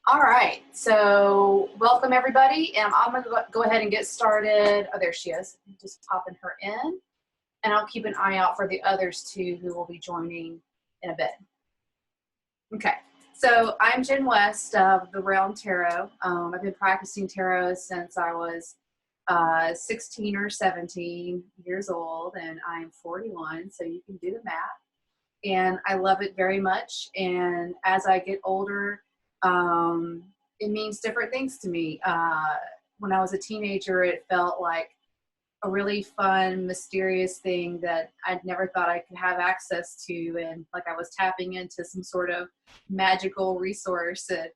All right, so welcome everybody, and I'm gonna go ahead and get started. Oh, there she is. Just popping her in, and I'll keep an eye out for the others too who will be joining in a bit. Okay, so I'm Jen West of the Realm Tarot. I've been practicing tarot since I was 16 or 17 years old, and I'm 41, so you can do the math. And I love it very much, and as I get older, it means different things to me. When I was a teenager, it felt like a really fun, mysterious thing that I'd never thought I could have access to, and like I was tapping into some sort of magical resource. And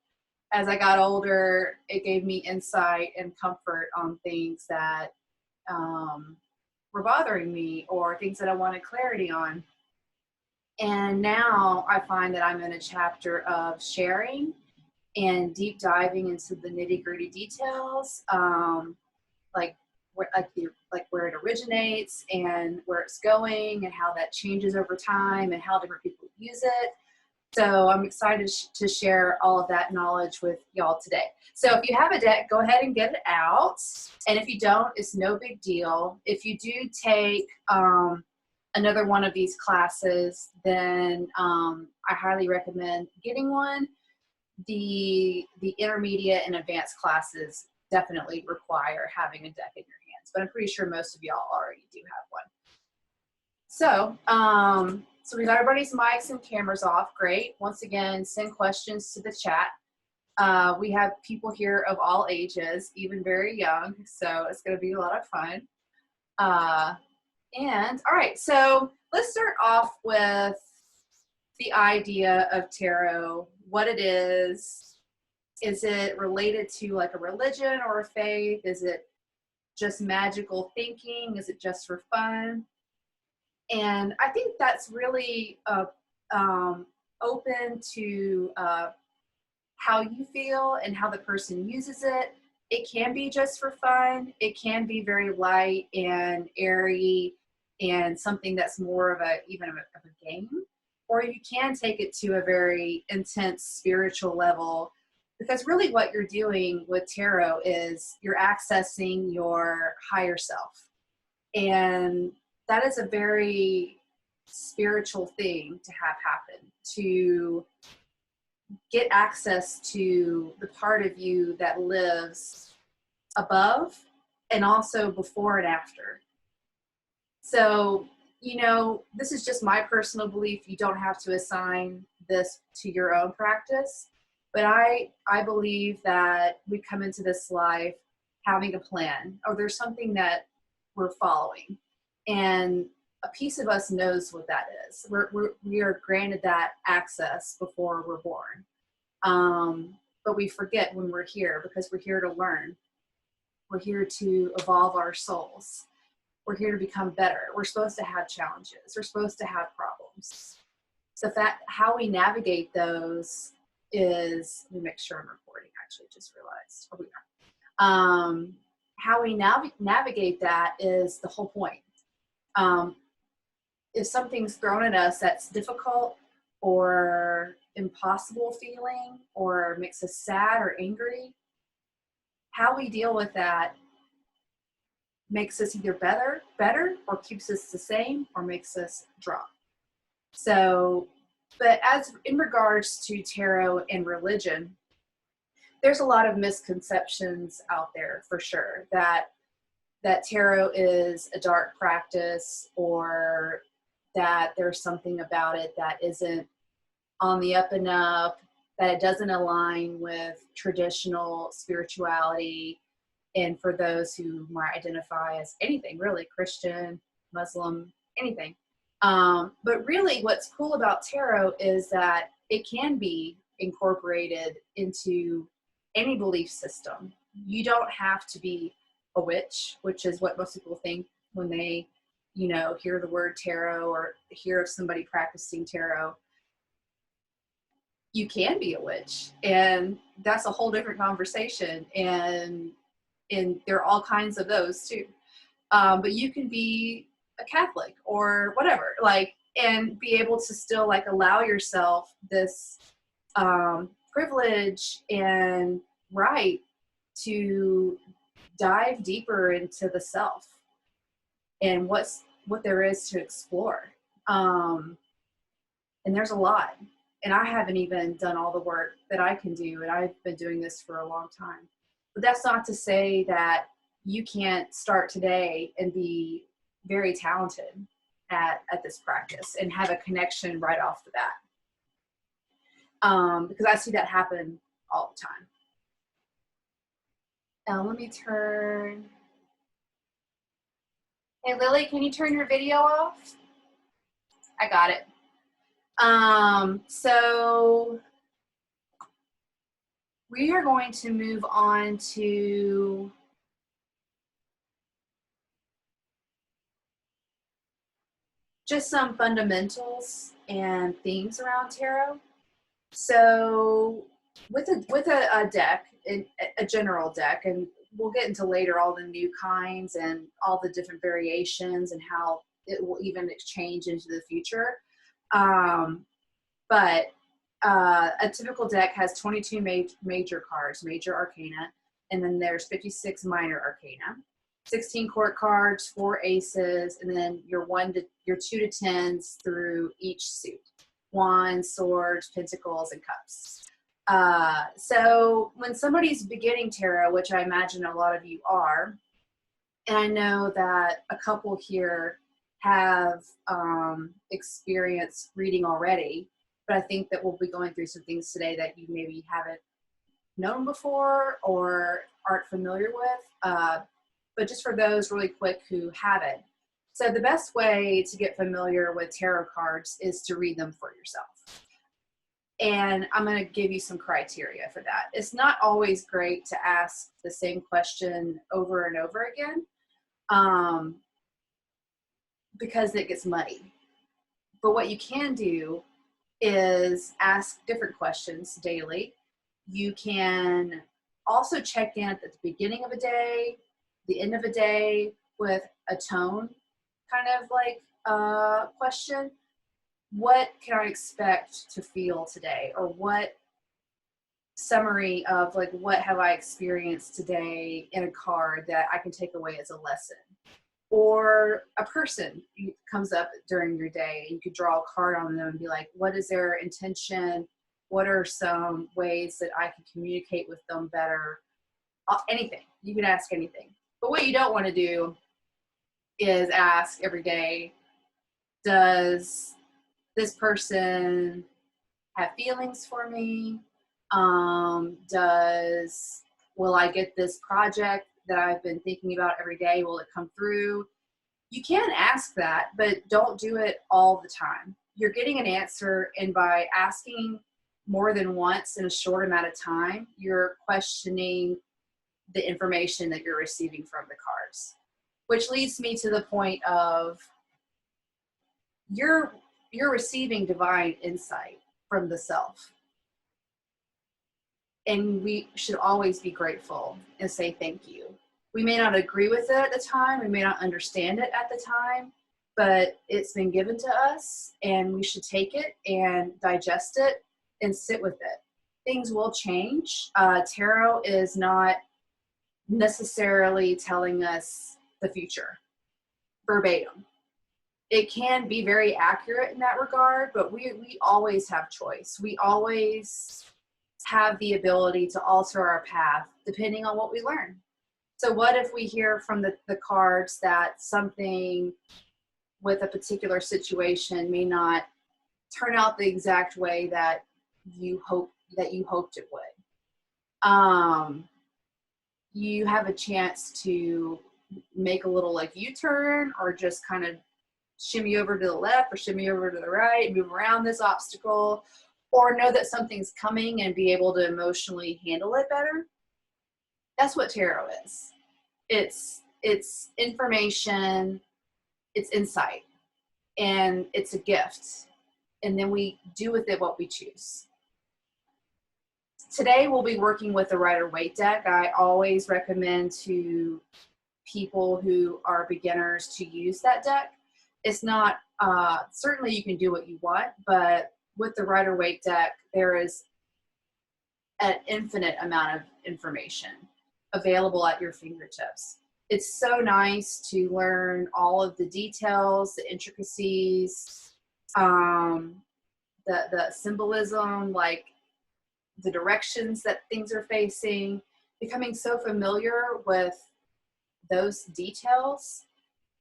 as I got older, it gave me insight and comfort on things that were bothering me or things that I wanted clarity on. And now I find that I'm in a chapter of sharing and deep diving into the nitty-gritty details, like where it originates and where it's going and how that changes over time and how different people use it. So I'm excited to share all of that knowledge with y'all today. So if you have a deck, go ahead and get it out. And if you don't, it's no big deal. If you do take another one of these classes, then I highly recommend getting one. The intermediate and advanced classes definitely require having a deck in your hands, but I'm pretty sure most of y'all already do have one. So, so we got everybody's mics and cameras off. Great. Once again, send questions to the chat. We have people here of all ages, even very young, so it's going to be a lot of fun. And all right, so let's start off with the idea of tarot, what it is. Is it related to like a religion or a faith? Is it just magical thinking? Is it just for fun? And I think that's really open to how you feel and how the person uses it. It can be just for fun. It can be very light and airy and something that's more of a game. Or you can take it to a very intense spiritual level, because really what you're doing with tarot is you're accessing your higher self. And that is a very spiritual thing to have happen, to get access to the part of you that lives above and also before and after. So, you know, this is just my personal belief. You don't have to assign this to your own practice, but I believe that we come into this life having a plan, or there's something that we're following, and a piece of us knows what that is. We are granted that access before we're born, but we forget when we're here, because we're here to learn. We're here to evolve our souls. We're here to become better. We're supposed to have challenges. We're supposed to have problems. So how we navigate those is, let me make sure I'm recording, actually just realized. Oh, we are. How we navigate that is the whole point. If something's thrown at us that's difficult or impossible feeling or makes us sad or angry, how we deal with that makes us either better, or keeps us the same, or makes us drop. So, but as in regards to tarot and religion, there's a lot of misconceptions out there for sure, that tarot is a dark practice, or that there's something about it that isn't on the up and up, that it doesn't align with traditional spirituality. And for those who might identify as anything, really, Christian, Muslim, anything. But really what's cool about tarot is that it can be incorporated into any belief system. You don't have to be a witch, which is what most people think when they, you know, hear the word tarot or hear of somebody practicing tarot. You can be a witch, and that's a whole different conversation. And there are all kinds of those too. But you can be a Catholic or whatever, like, and be able to still like allow yourself this privilege and right to dive deeper into the self and what there is to explore. And there's a lot. And I haven't even done all the work that I can do, and I've been doing this for a long time. But that's not to say that you can't start today and be very talented at this practice and have a connection right off the bat. Because I see that happen all the time. Now let me turn. Hey Lily, can you turn your video off? I got it. So we are going to move on to just some fundamentals and themes around tarot. So with a deck, a general deck, and we'll get into later all the new kinds and all the different variations and how it will even exchange into the future. But a typical deck has 22 major cards, major arcana, and then there's 56 minor arcana, 16 court cards, 4 aces, and then your 2 to 10s through each suit: wands, swords, pentacles, and cups. So when somebody's beginning tarot, which I imagine a lot of you are, and I know that a couple here have experienced reading already, but I think that we'll be going through some things today that you maybe haven't known before or aren't familiar with. But just for those really quick who haven't. So the best way to get familiar with tarot cards is to read them for yourself. And I'm going to give you some criteria for that. It's not always great to ask the same question over and over again, because it gets muddy. But what you can do is ask different questions daily. You can also check in at the beginning of a day, the end of a day, with a tone kind of like question. What can I expect to feel today? Or what summary of like, what have I experienced today in a card that I can take away as a lesson? Or a person comes up during your day, and you could draw a card on them and be like, what is their intention? What are some ways that I can communicate with them better? Anything. You can ask anything. But what you don't want to do is ask every day, does this person have feelings for me? Will I get this project that I've been thinking about every day? Will it come through? You can ask that, but don't do it all the time. You're getting an answer, and by asking more than once in a short amount of time, you're questioning the information that you're receiving from the cards. Which leads me to the point of you're receiving divine insight from the self. And we should always be grateful and say thank you. We may not agree with it at the time, we may not understand it at the time, but it's been given to us, and we should take it and digest it and sit with it. Things will change. Tarot is not necessarily telling us the future verbatim. It can be very accurate in that regard, but we always have choice. We always have the ability to alter our path depending on what we learn. So what if we hear from the cards that something with a particular situation may not turn out the exact way that you hoped it would? You have a chance to make a little like U-turn, or just kind of shimmy over to the left or shimmy over to the right, move around this obstacle, or know that something's coming and be able to emotionally handle it better. That's what tarot is. It's information, it's insight, and it's a gift. And then we do with it what we choose. Today we'll be working with the Rider Waite deck. I always recommend to people who are beginners to use that deck. It's not, certainly you can do what you want, but with the Rider Waite deck, there is an infinite amount of information available at your fingertips. It's so nice to learn all of the details, the intricacies, the symbolism, like the directions that things are facing, becoming so familiar with those details,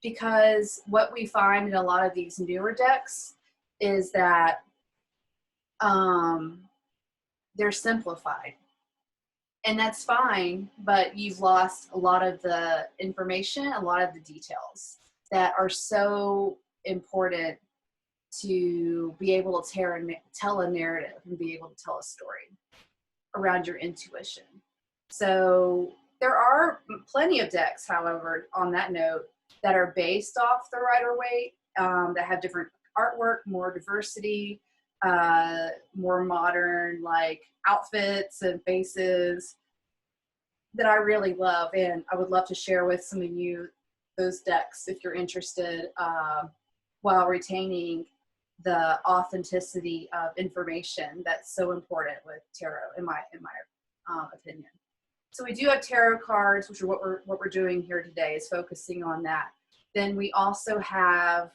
because what we find in a lot of these newer decks is that they're simplified. And that's fine, but you've lost a lot of the information, a lot of the details that are so important to be able to tell a narrative and be able to tell a story around your intuition. So there are plenty of decks, however, on that note, that are based off the Rider Waite, that have different artwork, more diversity, more modern like outfits and faces that I really love, and I would love to share with some of you those decks if you're interested, while retaining the authenticity of information that's so important with tarot, in my opinion. So we do have tarot cards, which are what we're doing here today, is focusing on that. Then we also have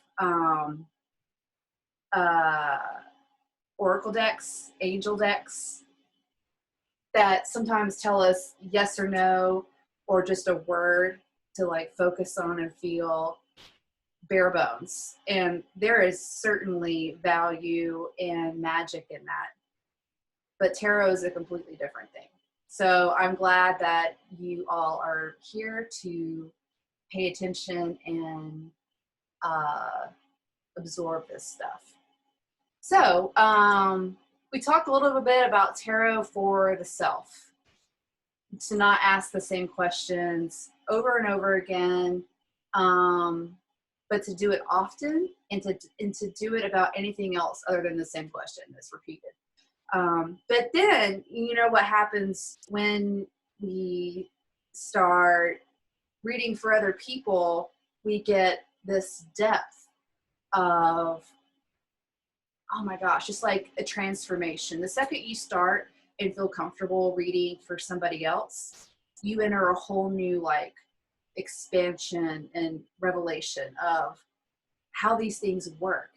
oracle decks, angel decks, that sometimes tell us yes or no, or just a word to like focus on and feel, bare bones. And there is certainly value and magic in that. But tarot is a completely different thing. So I'm glad that you all are here to pay attention and absorb this stuff. So we talked a little bit about tarot for the self, to not ask the same questions over and over again, but to do it often, and to do it about anything else other than the same question that's repeated. But then, you know what happens when we start reading for other people, we get this depth of, oh my gosh, it's like a transformation. The second you start and feel comfortable reading for somebody else, you enter a whole new like expansion and revelation of how these things work.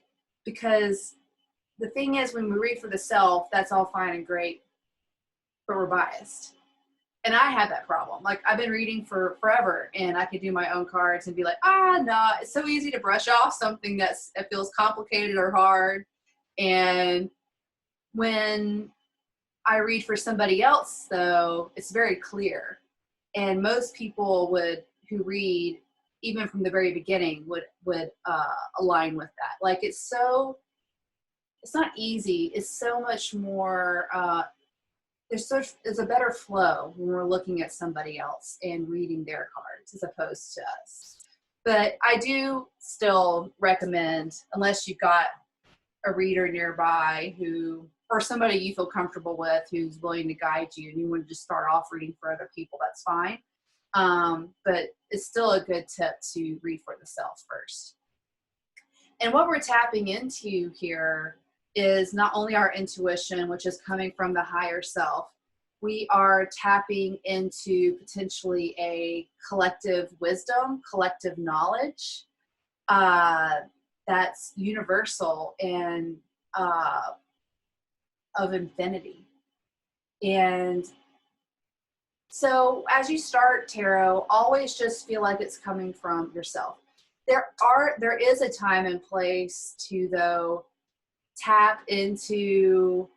Because the thing is, when we read for the self, that's all fine and great, but we're biased. And I had that problem. Like, I've been reading for forever, and I could do my own cards and be like, no, it's so easy to brush off something that feels complicated or hard. And when I read for somebody else, though, it's very clear. And most people who read, even from the very beginning, would align with that. Like, it's not easy. It's so much more, there's a better flow when we're looking at somebody else and reading their cards as opposed to us. But I do still recommend, unless you've got a reader nearby or somebody you feel comfortable with who's willing to guide you, and you want to just start off reading for other people, that's fine. But it's still a good tip to read for the self first. And what we're tapping into here is not only our intuition, which is coming from the higher self, we are tapping into potentially a collective wisdom, collective knowledge that's universal and of infinity. And so as you start tarot, always just feel like it's coming from yourself. There is a time and place to, though, tap into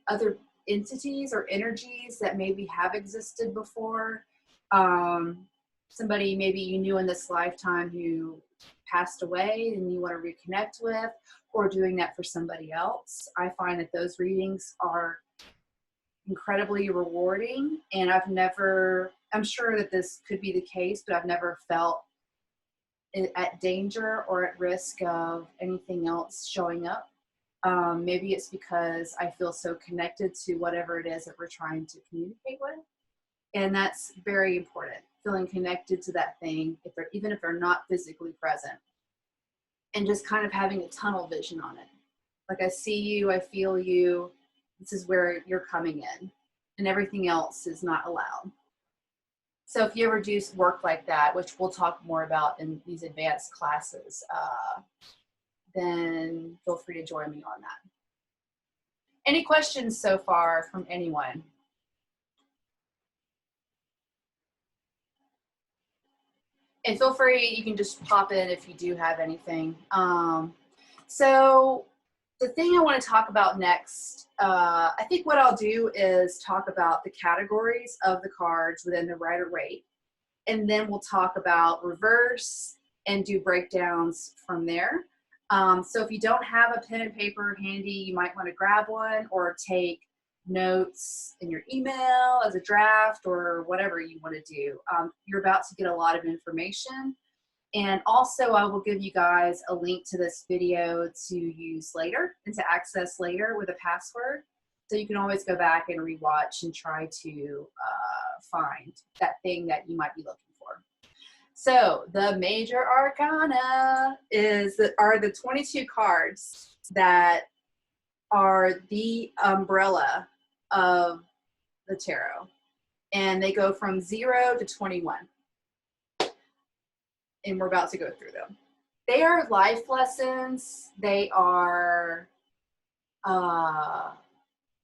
other entities or energies that maybe have existed before. Somebody maybe you knew in this lifetime who passed away and you want to reconnect with, or doing that for somebody else. I find that those readings are incredibly rewarding, and I'm sure that this could be the case, but I've never felt at danger or at risk of anything else showing up. Maybe it's because I feel so connected to whatever it is that we're trying to communicate with. And that's very important, feeling connected to that thing, even if they're not physically present, and just kind of having a tunnel vision on it. Like I see you, I feel you. This is where you're coming in, and everything else is not allowed. So if you ever do work like that, which we'll talk more about in these advanced classes, then feel free to join me on that. Any questions so far from anyone? And feel free, you can just pop in if you do have anything. So the thing I want to talk about next, I think what I'll do is talk about the categories of the cards within the Rider Waite, and then we'll talk about reverse and do breakdowns from there. So if you don't have a pen and paper handy, you might want to grab one or take notes in your email as a draft or whatever you want to do. You're about to get a lot of information. And also I will give you guys a link to this video to use later and to access later with a password. So you can always go back and rewatch and try to find that thing that you might be looking for. So the Major Arcana are the 22 cards that are the umbrella of the tarot. And they go from 0 to 21. And we're about to go through them. They are life lessons. They are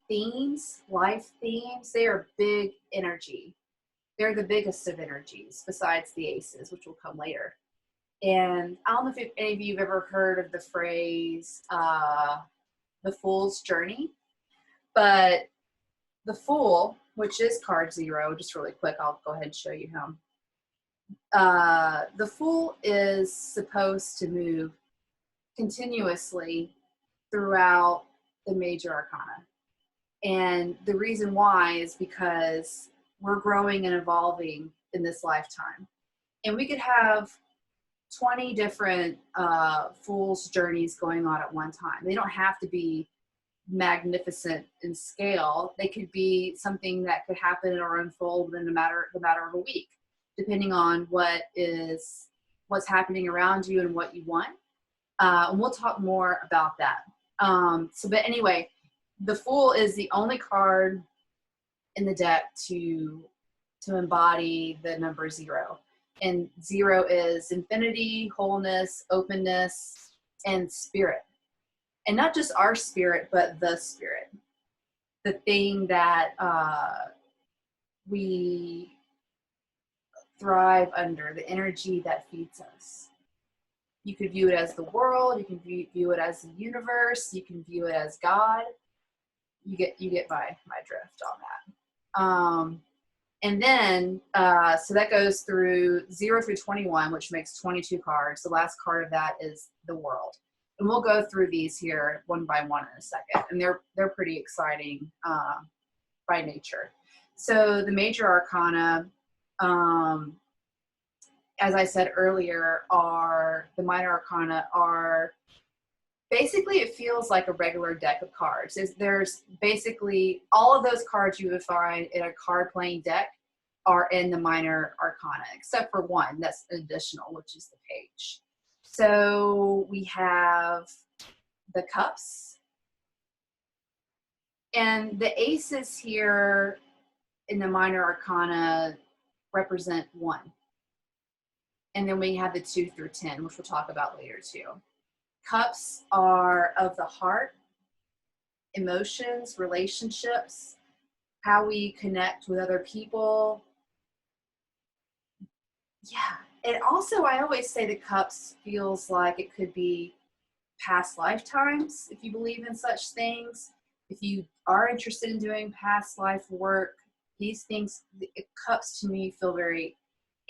themes, life themes. They are big energy. They're the biggest of energies besides the aces, which will come later. And I don't know if any of you have ever heard of the phrase, the Fool's Journey, but the Fool, which is card 0, just really quick, I'll go ahead and show you him. The Fool is supposed to move continuously throughout the Major Arcana. And the reason why is because we're growing and evolving in this lifetime. And we could have 20 different Fool's journeys going on at one time. They don't have to be magnificent in scale. They could be something that could happen or unfold in the matter of a week, depending on what's happening around you and what you want. And we'll talk more about that. But anyway, the Fool is the only card in the deck to embody the number 0. And 0 is infinity, wholeness, openness, and spirit. And not just our spirit, but the spirit. The thing that we thrive under, the energy that feeds us. You could view it as the world, you can view it as the universe, you can view it as God. You get my drift on that. And then, so that goes through 0 through 21, which makes 22 cards. The last card of that is the world. And we'll go through these here one by one in a second. And they're pretty exciting by nature. So the Major Arcana, as I said earlier, the Minor Arcana are basically, it feels like a regular deck of cards. There's basically all of those cards you would find in a card playing deck are in the Minor Arcana, except for one that's additional, which is the page. So we have the cups. And the aces here in the Minor Arcana represent 1. And then we have the 2 through 10, which we'll talk about later too. Cups are of the heart, emotions, relationships, how we connect with other people. Yeah, and also I always say the cups feels like it could be past lifetimes, if you believe in such things. If you are interested in doing past life work, these things, cups to me feel very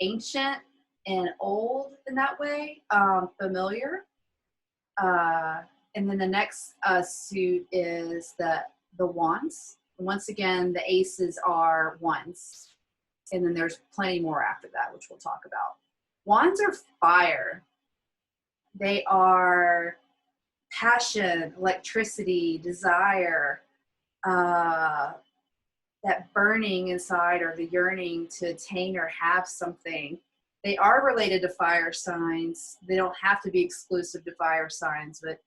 ancient and old in that way, familiar. And then the next suit is the wands. Once again, the aces are wands. And then there's plenty more after that, which we'll talk about. Wands are fire. They are passion, electricity, desire, that burning inside or the yearning to attain or have something. They are related to fire signs. They don't have to be exclusive to fire signs, but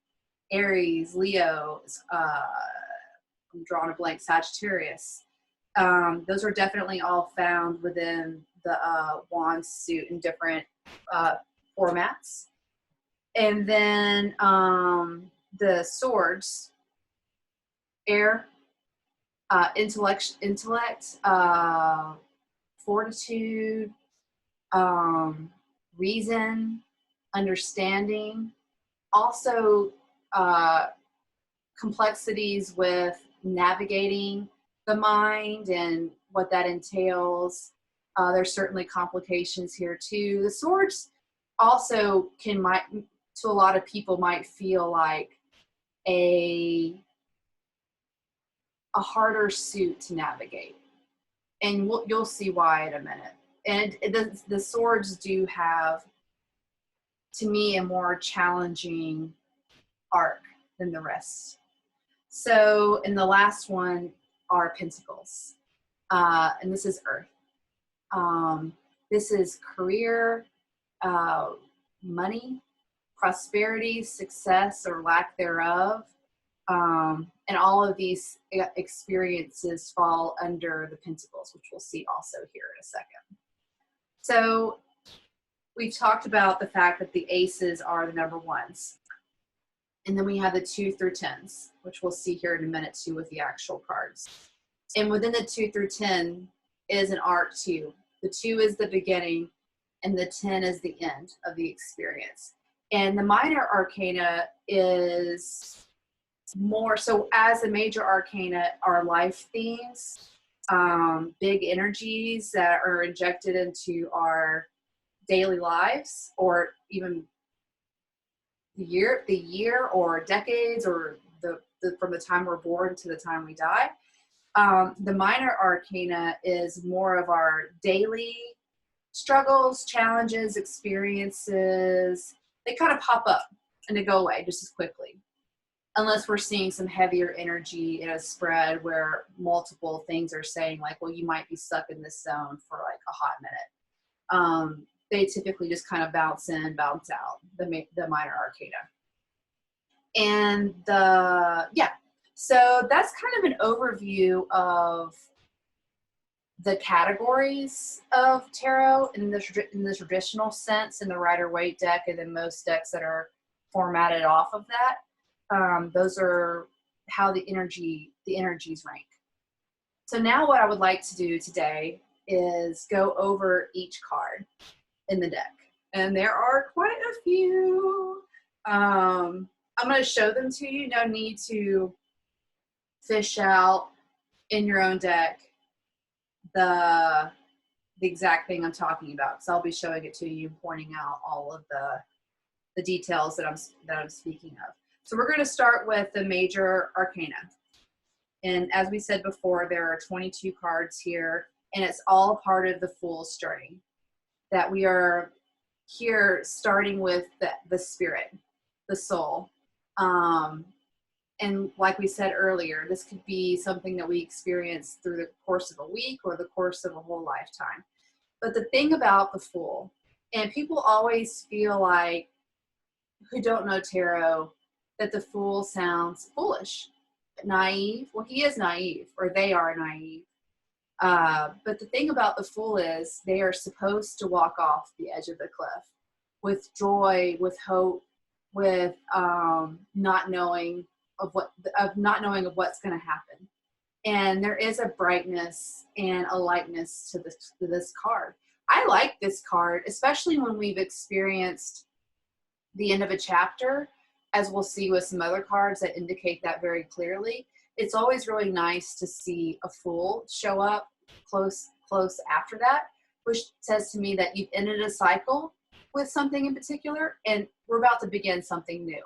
Aries, Leo, I'm drawing a blank, Sagittarius. Those are definitely all found within the wand suit in different formats. And then the swords, air, intellect, fortitude, reason, understanding, also complexities with navigating the mind and what that entails. There's certainly complications here too. The swords also might to a lot of people might feel like a harder suit to navigate, and you'll see why in a minute. And the swords do have, to me, a more challenging arc than the rest. So, and the last one are pentacles, and this is earth. This is career, money, prosperity, success, or lack thereof. And all of these experiences fall under the pentacles, which we'll see also here in a second. So we've talked about the fact that the aces are the number ones. And then we have the 2 through 10s, which we'll see here in a minute too with the actual cards. And within the 2 through 10 is an arc too. The 2 is the beginning and the 10 is the end of the experience. And the minor arcana is more, so as the major arcana are life themes, big energies that are injected into our daily lives, or even the year or decades, or from the time we're born to the time we die. The minor arcana is more of our daily struggles, challenges, experiences. They kind of pop up and they go away just as quickly, unless we're seeing some heavier energy in a spread where multiple things are saying like, well, you might be stuck in this zone for like a hot minute. They typically just kind of bounce in, bounce out, the minor arcana. And so that's kind of an overview of the categories of tarot in the traditional sense, in the Rider Waite deck, and then most decks that are formatted off of that. Those are how the energies rank. So now what I would like to do today is go over each card in the deck. And there are quite a few. I'm going to show them to you. No need to fish out in your own deck the exact thing I'm talking about. So I'll be showing it to you, pointing out all of the details that I'm speaking of. So we're going to start with the major arcana. And as we said before, there are 22 cards here, and it's all part of the Fool's journey, that we are here starting with the spirit, the soul. And like we said earlier, this could be something that we experience through the course of a week or the course of a whole lifetime. But the thing about the Fool, and people always feel like, who don't know tarot, that the Fool sounds foolish, naive. Well, he is naive, or they are naive. But the thing about the Fool is they are supposed to walk off the edge of the cliff with joy, with hope, with not knowing of what's going to happen. And there is a brightness and a lightness to this card. I like this card, especially when we've experienced the end of a chapter, as we'll see with some other cards that indicate that very clearly. It's always really nice to see a Fool show up close after that, which says to me that you've ended a cycle with something in particular, and we're about to begin something new.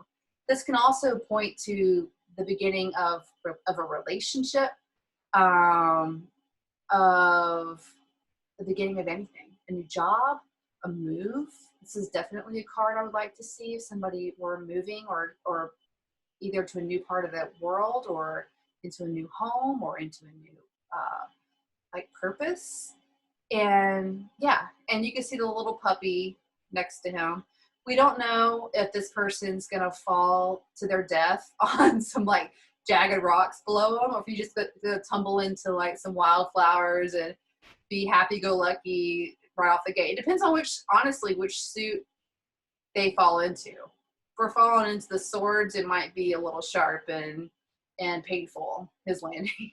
This can also point to the beginning of a relationship, of the beginning of anything, a new job, a move. This is definitely a card I would like to see if somebody were moving or either to a new part of the world or into a new home or into a new purpose. And yeah, and you can see the little puppy next to him, We don't know if this person's going to fall to their death on some like jagged rocks below them, or if you just gonna tumble into like some wildflowers and be happy-go-lucky right off the gate. It depends on honestly, which suit they fall into. If we're falling into the swords, it might be a little sharp and painful, his landing,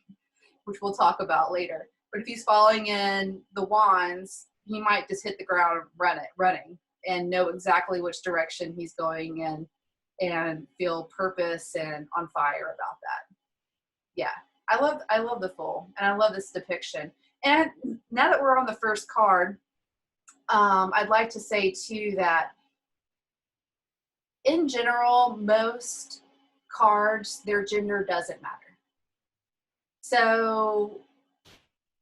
which we'll talk about later. But if he's falling in the wands, he might just hit the ground running and know exactly which direction he's going in and feel purpose and on fire about that. Yeah, I love the Fool, and I love this depiction. And now that we're on the first card, I'd like to say too that in general, most cards, their gender doesn't matter. So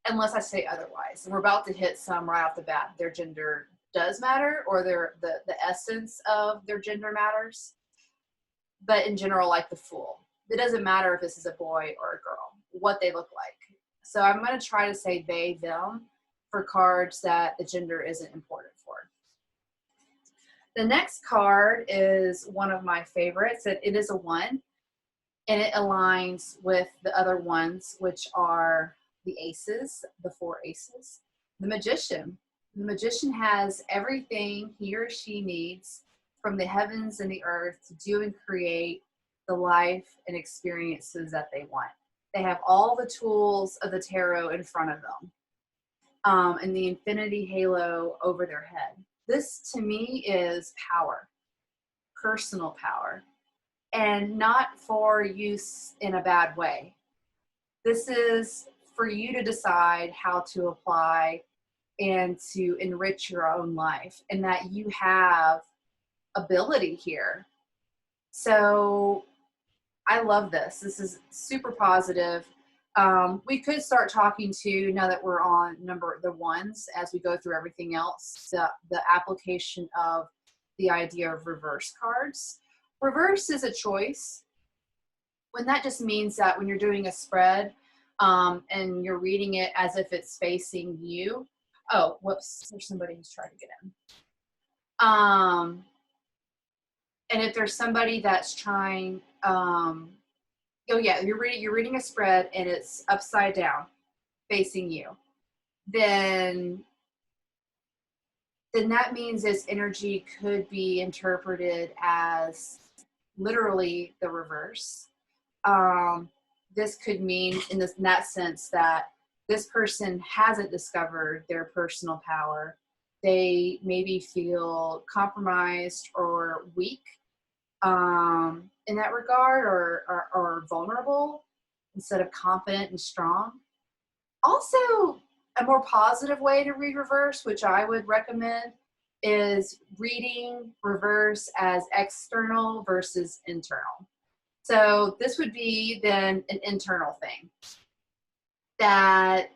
unless I say otherwise, and we're about to hit some right off the bat, their gender does matter, or the essence of their gender matters. But in general, like the Fool, it doesn't matter if this is a boy or a girl, what they look like. So I'm going to try to say they, them for cards that the gender isn't important for. The next card is one of my favorites. It is a 1, and it aligns with the other ones, which are the aces, the 4 aces. The Magician. The Magician has everything he or she needs from the heavens and the earth to do and create the life and experiences that they want. They have all the tools of the tarot in front of them, and the infinity halo over their head. This to me is power, personal power, and not for use in a bad way. This is for you to decide how to apply and to enrich your own life, and that you have ability here. So I love this. This is super positive. We could start talking to, now that we're on the ones, as we go through everything else, the application of the idea of reverse cards. Reverse is a choice. When that just means that when you're doing a spread and you're reading it as if it's facing you. Oh, whoops, there's somebody who's trying to get in. And if there's somebody that's trying, oh yeah, you're reading a spread and it's upside down, facing you, then that means this energy could be interpreted as literally the reverse. This could mean in that sense that this person hasn't discovered their personal power. They maybe feel compromised or weak in that regard, or vulnerable instead of confident and strong. Also, a more positive way to read reverse, which I would recommend, is reading reverse as external versus internal. So this would be then an internal thing, that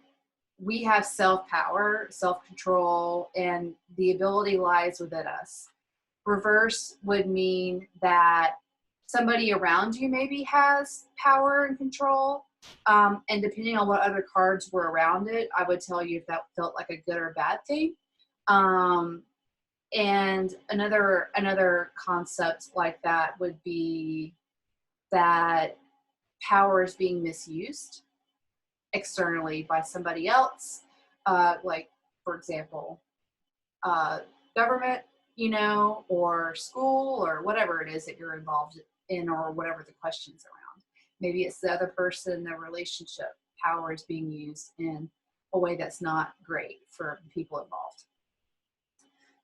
we have self-power, self-control, and the ability lies within us. Reverse would mean that somebody around you maybe has power and control, and depending on what other cards were around it, I would tell you if that felt like a good or bad thing. And another concept like that would be that power is being misused externally by somebody else, like, for example, government, or school, or whatever it is that you're involved in, or whatever the question's around. Maybe it's the other person, the relationship. Power is being used in a way that's not great for the people involved.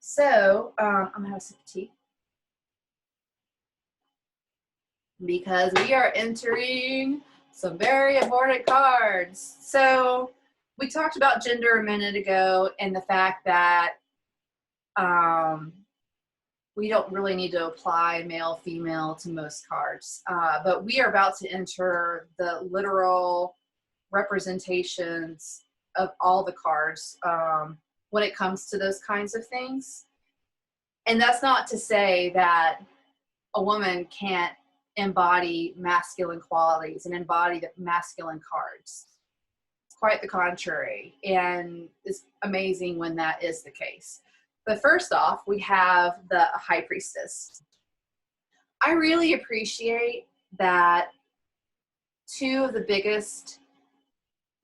So I'm gonna have a sip of tea, because we are entering some very important cards. So we talked about gender a minute ago, and the fact that we don't really need to apply male, female to most cards. But we are about to enter the literal representations of all the cards when it comes to those kinds of things. And that's not to say that a woman can't embody masculine qualities and embody the masculine cards. It's quite the contrary, and it's amazing when that is the case. But first off, we have the High Priestess. I really appreciate that two of the biggest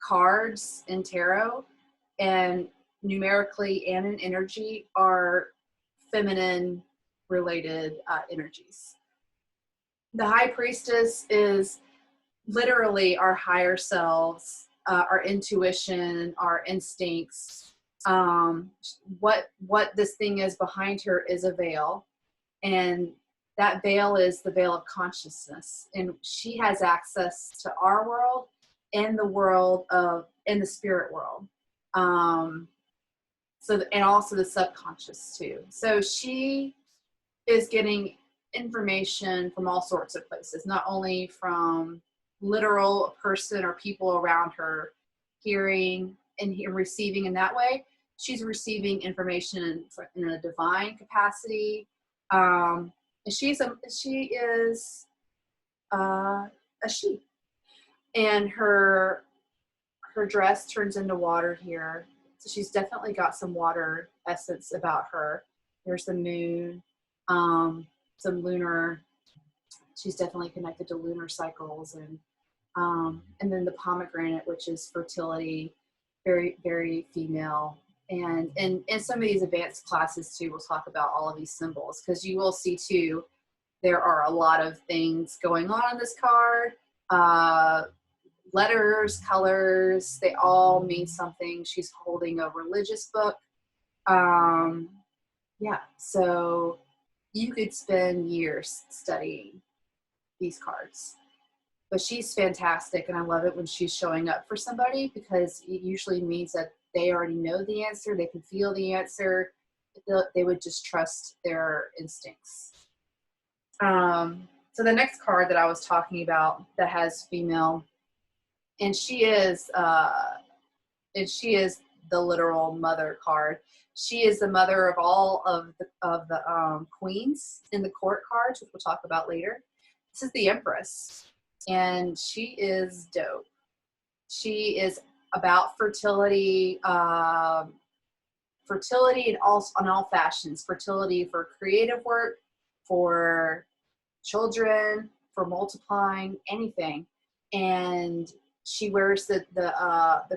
cards in tarot, and numerically and in energy, are feminine related energies. The High Priestess is literally our higher selves, our intuition, our instincts. What this thing is behind her is a veil, and that veil is the veil of consciousness, and she has access to our world and the world of in the spirit world. And also the subconscious too. So she is getting information from all sorts of places, not only from literal person or people around her hearing and receiving in that way. She's receiving information in a divine capacity. And she is a she. And her dress turns into water here. So she's definitely got some water essence about her. There's the moon, some lunar. She's definitely connected to lunar cycles, and then the pomegranate, which is fertility, very, very female. And in some of these advanced classes too, we'll talk about all of these symbols, because you will see too, there are a lot of things going on this card. Letters, colors, they all mean something. She's holding a religious book. Yeah, so you could spend years studying these cards. But she's fantastic, and I love it when she's showing up for somebody, because it usually means that they already know the answer, they can feel the answer, they would just trust their instincts. So the next card that I was talking about that has female, and she is the literal mother card. She is the mother of all of the queens in the court cards, which we'll talk about later. This is the Empress, and she is dope. She is about fertility, fertility in all fashions. Fertility for creative work, for children, for multiplying, anything. And she wears the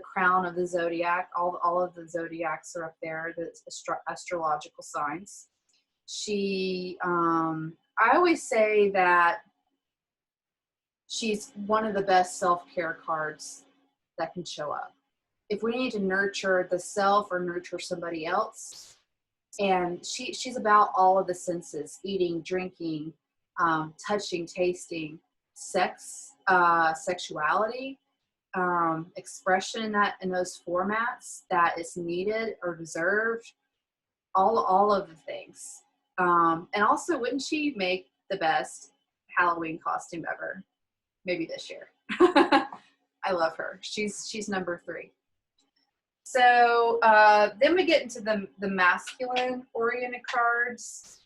crown of the zodiac. All of the zodiacs are up there, the astrological signs. She, I always say that she's one of the best self-care cards that can show up. If we need to nurture the self or nurture somebody else, and she's about all of the senses: eating, drinking, touching, tasting, sex, sexuality, expression in those formats that is needed or deserved, all of the things. And also, wouldn't she make the best Halloween costume ever? Maybe this year. I love her. She's number 3. So then we get into the masculine oriented cards,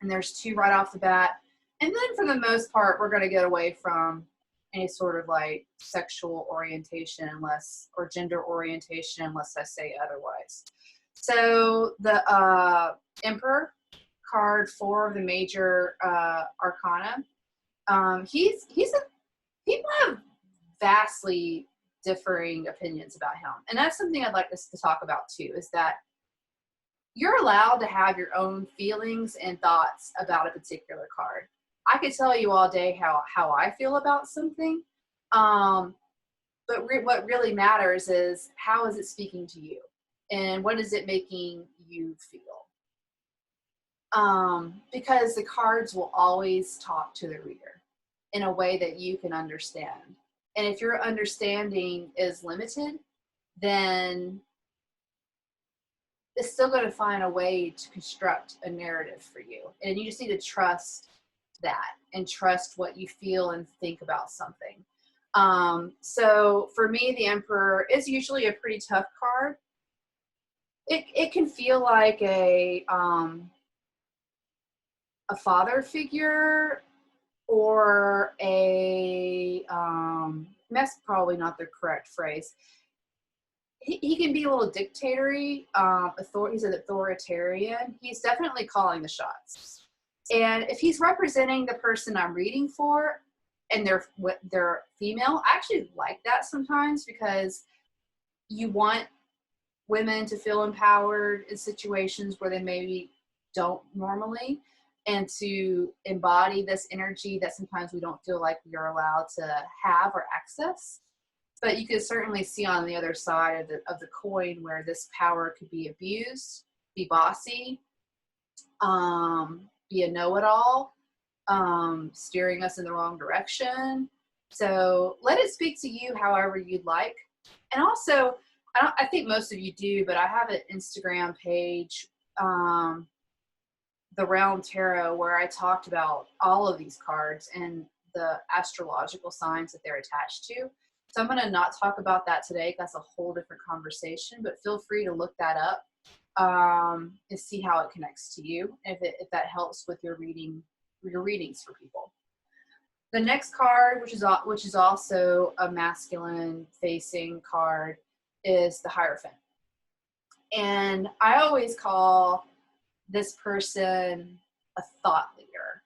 and there's 2 right off the bat. And then for the most part, we're going to get away from any sort of like sexual orientation or gender orientation, unless I say otherwise. So the Emperor card, 4 of the Major Arcana. People have vastly differing opinions about him. And that's something I'd like us to talk about too, is that you're allowed to have your own feelings and thoughts about a particular card. I could tell you all day how I feel about something, but what really matters is, how is it speaking to you? And what is it making you feel? Because the cards will always talk to the reader in a way that you can understand. And if your understanding is limited, then it's still going to find a way to construct a narrative for you. And you just need to trust that and trust what you feel and think about something. So for me, the Emperor is usually a pretty tough card. It can feel like a father figure, or that's probably not the correct phrase. he can be a little dictatory. He's an authoritarian. He's definitely calling the shots. And if he's representing the person I'm reading for, and they're female, I actually like that sometimes, because you want women to feel empowered in situations where they maybe don't normally, and to embody this energy that sometimes we don't feel like we are allowed to have or access. But you can certainly see on the other side of the coin where this power could be abused, be bossy, be a know-it-all, steering us in the wrong direction. So let it speak to you however you'd like. And also, I think most of you do, but I have an Instagram page, The Realm Tarot, where I talked about all of these cards and the astrological signs that they're attached to. So I'm going to not talk about that today. That's a whole different conversation, but feel free to look that up and see how it connects to you, if that helps with your readings for people. The next card, which is also a masculine facing card, is the Hierophant. And I always call this person a thought leader.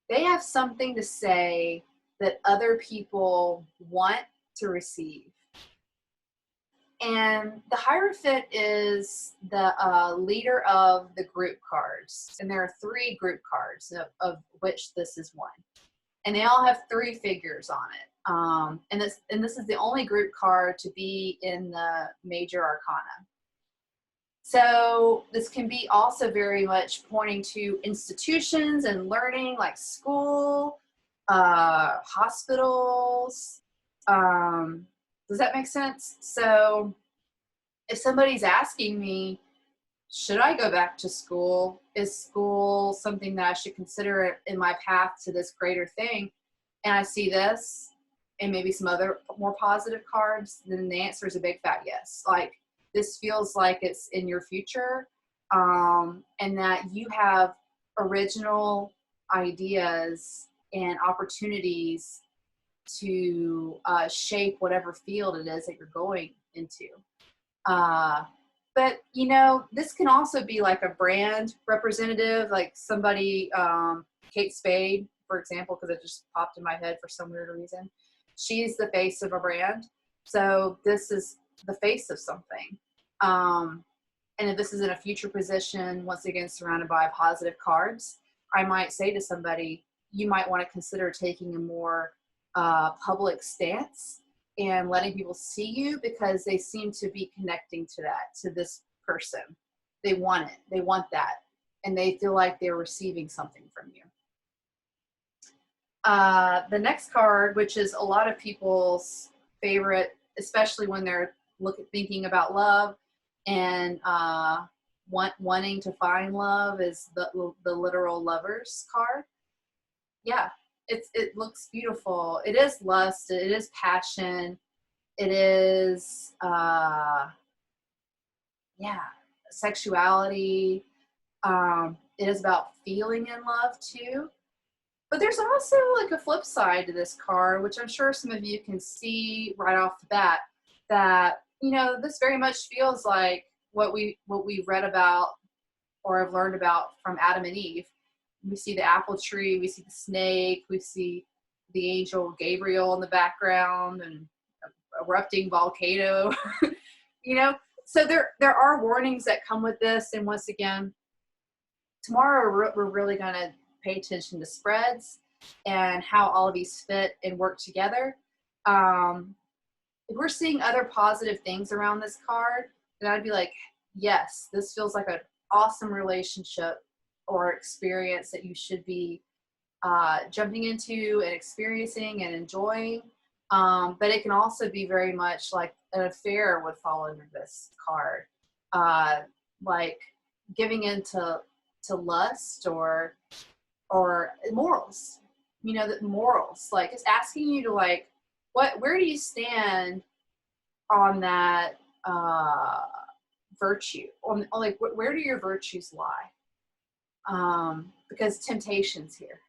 They have something to say that other people want to receive. And the Hierophant is the leader of the group cards. And there are 3 group cards, of which this is one. And they all have 3 figures on it. And this is the only group card to be in the Major Arcana. So this can be also very much pointing to institutions and learning, like school, hospitals. Does that make sense? So if somebody's asking me, should I go back to school? Is school something that I should consider in my path to this greater thing? And I see this and maybe some other more positive cards, then the answer is a big fat yes. Like, this feels like it's in your future, and that you have original ideas and opportunities to shape whatever field it is that you're going into. But, you know, this can also be like a brand representative, like somebody, Kate Spade, for example, because it just popped in my head for some weird reason. She's the face of a brand. So this is the face of something. And if this is in a future position, once again, surrounded by positive cards, I might say to somebody, you might want to consider taking a more public stance and letting people see you, because they seem to be connecting to that, to this person. They want it. They want that. And they feel like they're receiving something from you. The next card, which is a lot of people's favorite, especially when they're thinking about love and wanting to find love, is the literal Lovers card. Yeah, it looks beautiful. It is lust. It is passion. It is sexuality. It is about feeling in love too. But there's also like a flip side to this card, which I'm sure some of you can see right off the bat, that, you know, this very much feels like what we've read about or have learned about from Adam and Eve. We see the apple tree, we see the snake, we see the angel Gabriel in the background, and erupting volcano. You know, so there are warnings that come with this. And once again, tomorrow we're really going to pay attention to spreads and how all of these fit and work together. If we're seeing other positive things around this card, then I'd be like, yes, this feels like an awesome relationship or experience that you should be jumping into and experiencing and enjoying. But it can also be very much like an affair would fall under this card, like giving into lust or morals. You know, that morals, like, it's asking you to, like, where do you stand on that virtue? Like, where do your virtues lie? Because temptation's here.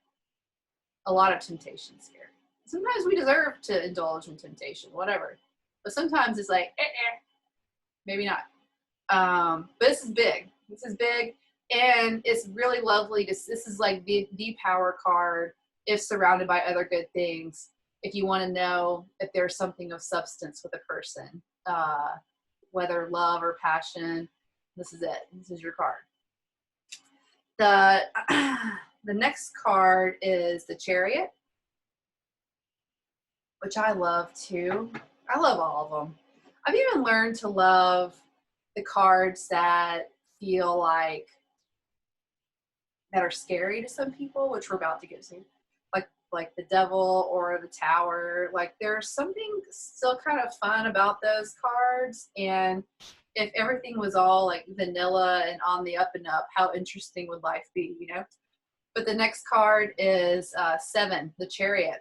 A lot of temptation's here. Sometimes we deserve to indulge in temptation, whatever. But sometimes it's like, maybe not. But this is big. This is big, and it's really lovely. This is like the power card if surrounded by other good things. If you want to know if there's something of substance with a person, whether love or passion, this is it. This is your card. The next card is the Chariot, which I love too. I love all of them. I've even learned to love the cards that feel like that are scary to some people, which we're about to get to, like the Devil or the Tower. Like there's something still kind of fun about those cards, and if everything was all like vanilla and on the up and up, how interesting would life be, you know? But the next card is 7, the Chariot.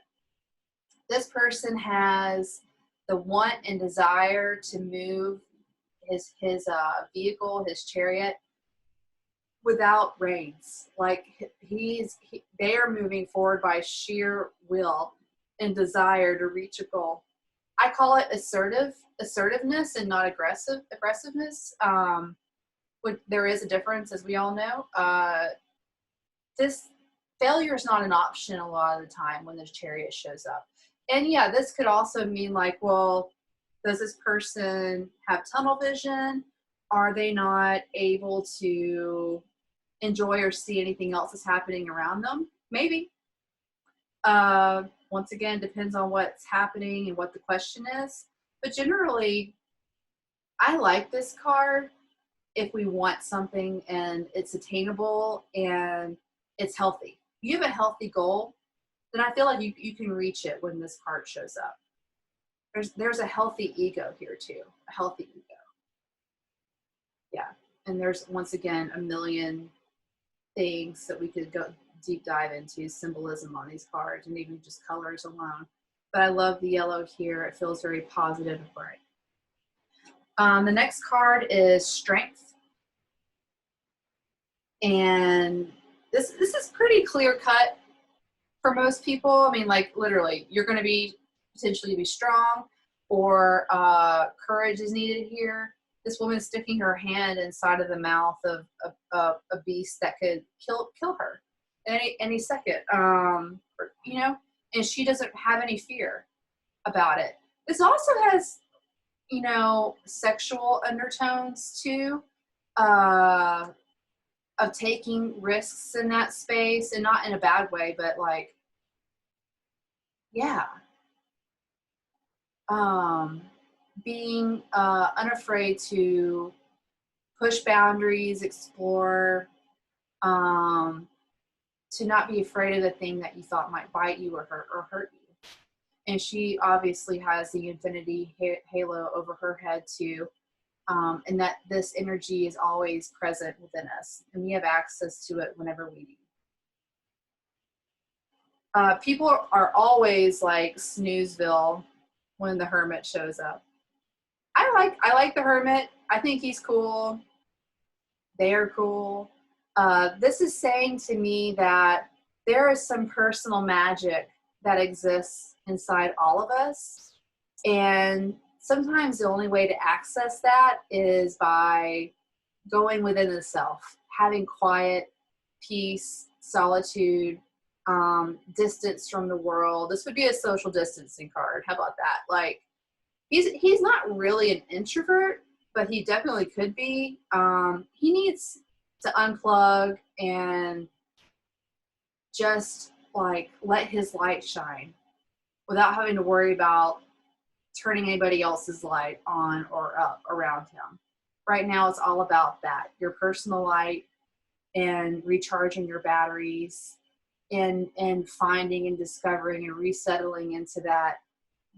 This person has the want and desire to move his vehicle, his chariot, without reins. Like they are moving forward by sheer will and desire to reach a goal. I call it assertiveness and not aggressiveness. There is a difference, as we all know. This failure is not an option a lot of the time when this Chariot shows up. And yeah, this could also mean like, well, does this person have tunnel vision? Are they not able to enjoy or see anything else that's happening around them? Maybe. Once again, depends on what's happening and what the question is. But generally, I like this card if we want something and it's attainable and it's healthy. If you have a healthy goal, then I feel like you can reach it when this card shows up. There's a healthy ego here too, a healthy ego. Yeah, and there's once again a million things that we could go deep dive into, symbolism on these cards and even just colors alone. But I love the yellow here. It feels very positive and bright. The next card is Strength. And this is pretty clear cut for most people. I mean, like literally, you're going to be potentially be strong, or courage is needed here. This woman is sticking her hand inside of the mouth of a beast that could kill her any second. You know, and she doesn't have any fear about it. This also has, you know, sexual undertones too, of taking risks in that space, and not in a bad way, but like, yeah. Being unafraid to push boundaries, explore, to not be afraid of the thing that you thought might bite you or hurt you. And she obviously has the infinity halo over her head too, and that this energy is always present within us, and we have access to it whenever we need. People are always like Snoozeville when the Hermit shows up. I like the Hermit. I think he's cool. They are cool. This is saying to me that there is some personal magic that exists inside all of us. And sometimes the only way to access that is by going within the self, having quiet, peace, solitude, distance from the world. This would be a social distancing card. How about that? Like, he's not really an introvert, but he definitely could be. He needs to unplug and just like let his light shine without having to worry about turning anybody else's light on or up around him. Right now, it's all about that, your personal light and recharging your batteries and finding and discovering and resettling into that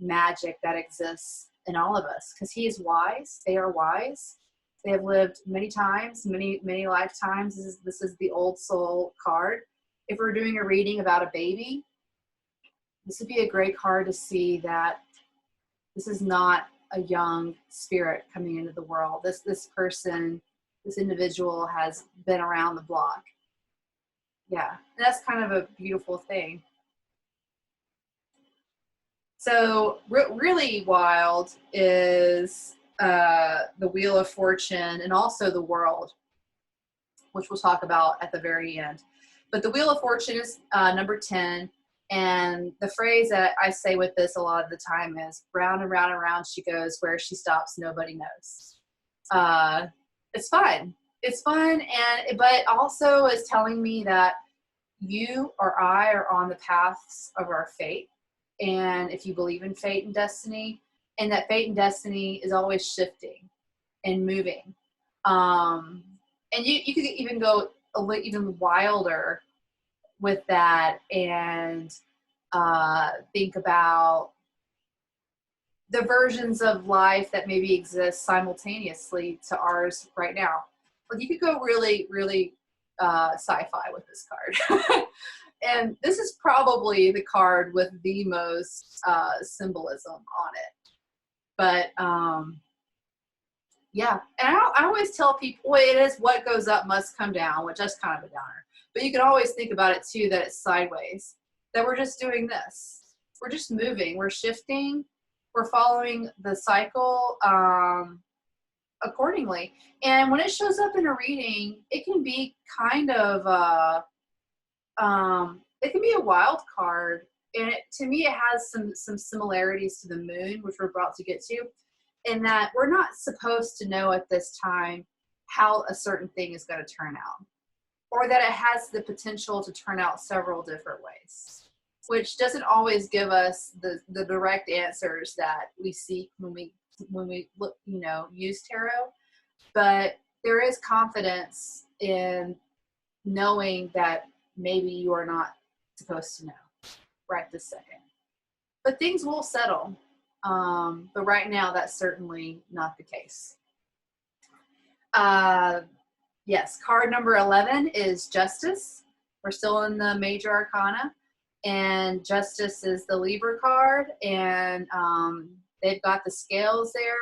magic that exists in all of us. Because he is wise. They are wise. They have lived many times, many lifetimes. This is the old soul card. If we're doing a reading about a baby, this would be a great card to see that this is not a young spirit coming into the world. This person, this individual has been around the block. Yeah, and that's kind of a beautiful thing. So really wild is the Wheel of Fortune, and also the World, which we'll talk about at the very end. But the Wheel of Fortune is number 10. And the phrase that I say with this a lot of the time is, round and round and round she goes, where she stops, nobody knows. It's fun. It's fun, but also is telling me that you or I are on the paths of our fate. And if you believe in fate and destiny, and that fate and destiny is always shifting and moving. And you could even go a little even wilder with that and think about the versions of life that maybe exist simultaneously to ours right now. Like, you could go really, really sci-fi with this card. And this is probably the card with the most symbolism on it. But yeah, and I always tell people, well, it is what goes up must come down, which is kind of a downer. But you can always think about it too, that it's sideways, that we're just doing this. We're just moving, we're shifting, we're following the cycle accordingly. And when it shows up in a reading, it can be kind of, it can be a wild card. And to me, it has some similarities to the moon, which we're about to get to, in that we're not supposed to know at this time how a certain thing is going to turn out, or that it has the potential to turn out several different ways, which doesn't always give us the direct answers that we seek when we look, use tarot. But there is confidence in knowing that maybe you are not supposed to know right this second. But things will settle. But right now, that's certainly not the case. Yes, card number 11 is Justice. We're still in the Major Arcana. And Justice is the Libra card. And they've got the scales there.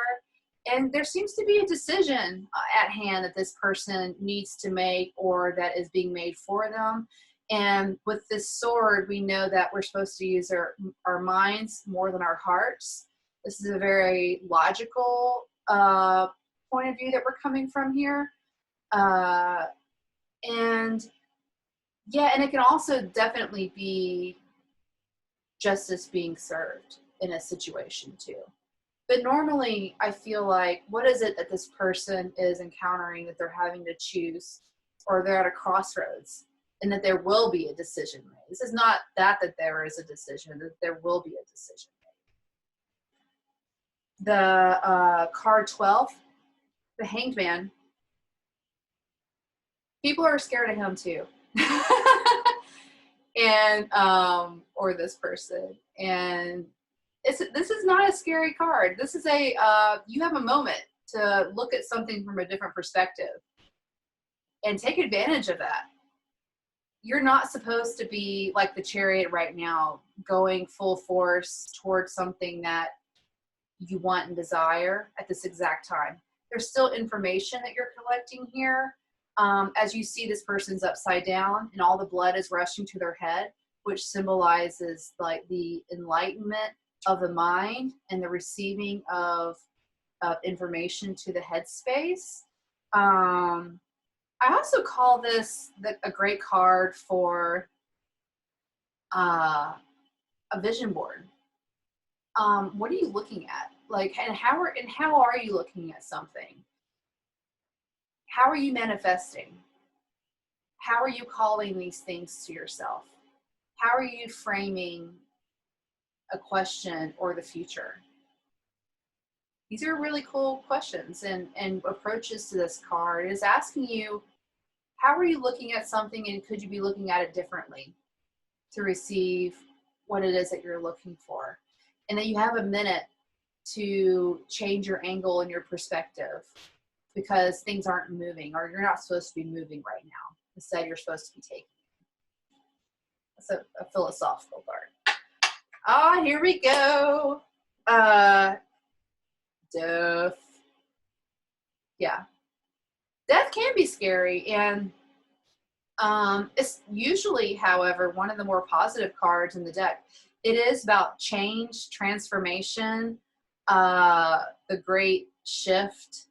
And there seems to be a decision at hand that this person needs to make, or that is being made for them. And with this sword, we know that we're supposed to use our minds more than our hearts. This is a very logical point of view that we're coming from here. And it can also definitely be justice being served in a situation too. But normally, I feel like, what is it that this person is encountering that they're having to choose, or they're at a crossroads, and that there will be a decision made. This is not that there is a decision, that there will be a decision made. The card 12, the Hanged Man. People are scared of him too. And, or this person. And this is not a scary card. This is you have a moment to look at something from a different perspective and take advantage of that. You're not supposed to be like the Chariot right now, going full force towards something that you want and desire at this exact time. There's still information that you're collecting here. As you see, this person's upside down and all the blood is rushing to their head, which symbolizes like the enlightenment of the mind and the receiving of information to the headspace. I also call this a great card for a vision board. What are you looking at? Like, and how are you looking at something? How are you manifesting? How are you calling these things to yourself? How are you framing a question or the future? These are really cool questions and approaches to this card. It is asking you, how are you looking at something, and could you be looking at it differently to receive what it is that you're looking for? And then you have a minute to change your angle and your perspective, because things aren't moving, or you're not supposed to be moving right now. Instead, you're supposed to be taking it. That's a philosophical card. Here we go. Death. Yeah. Death can be scary, and it's usually, however, one of the more positive cards in the deck. It is about change, transformation, the great shift,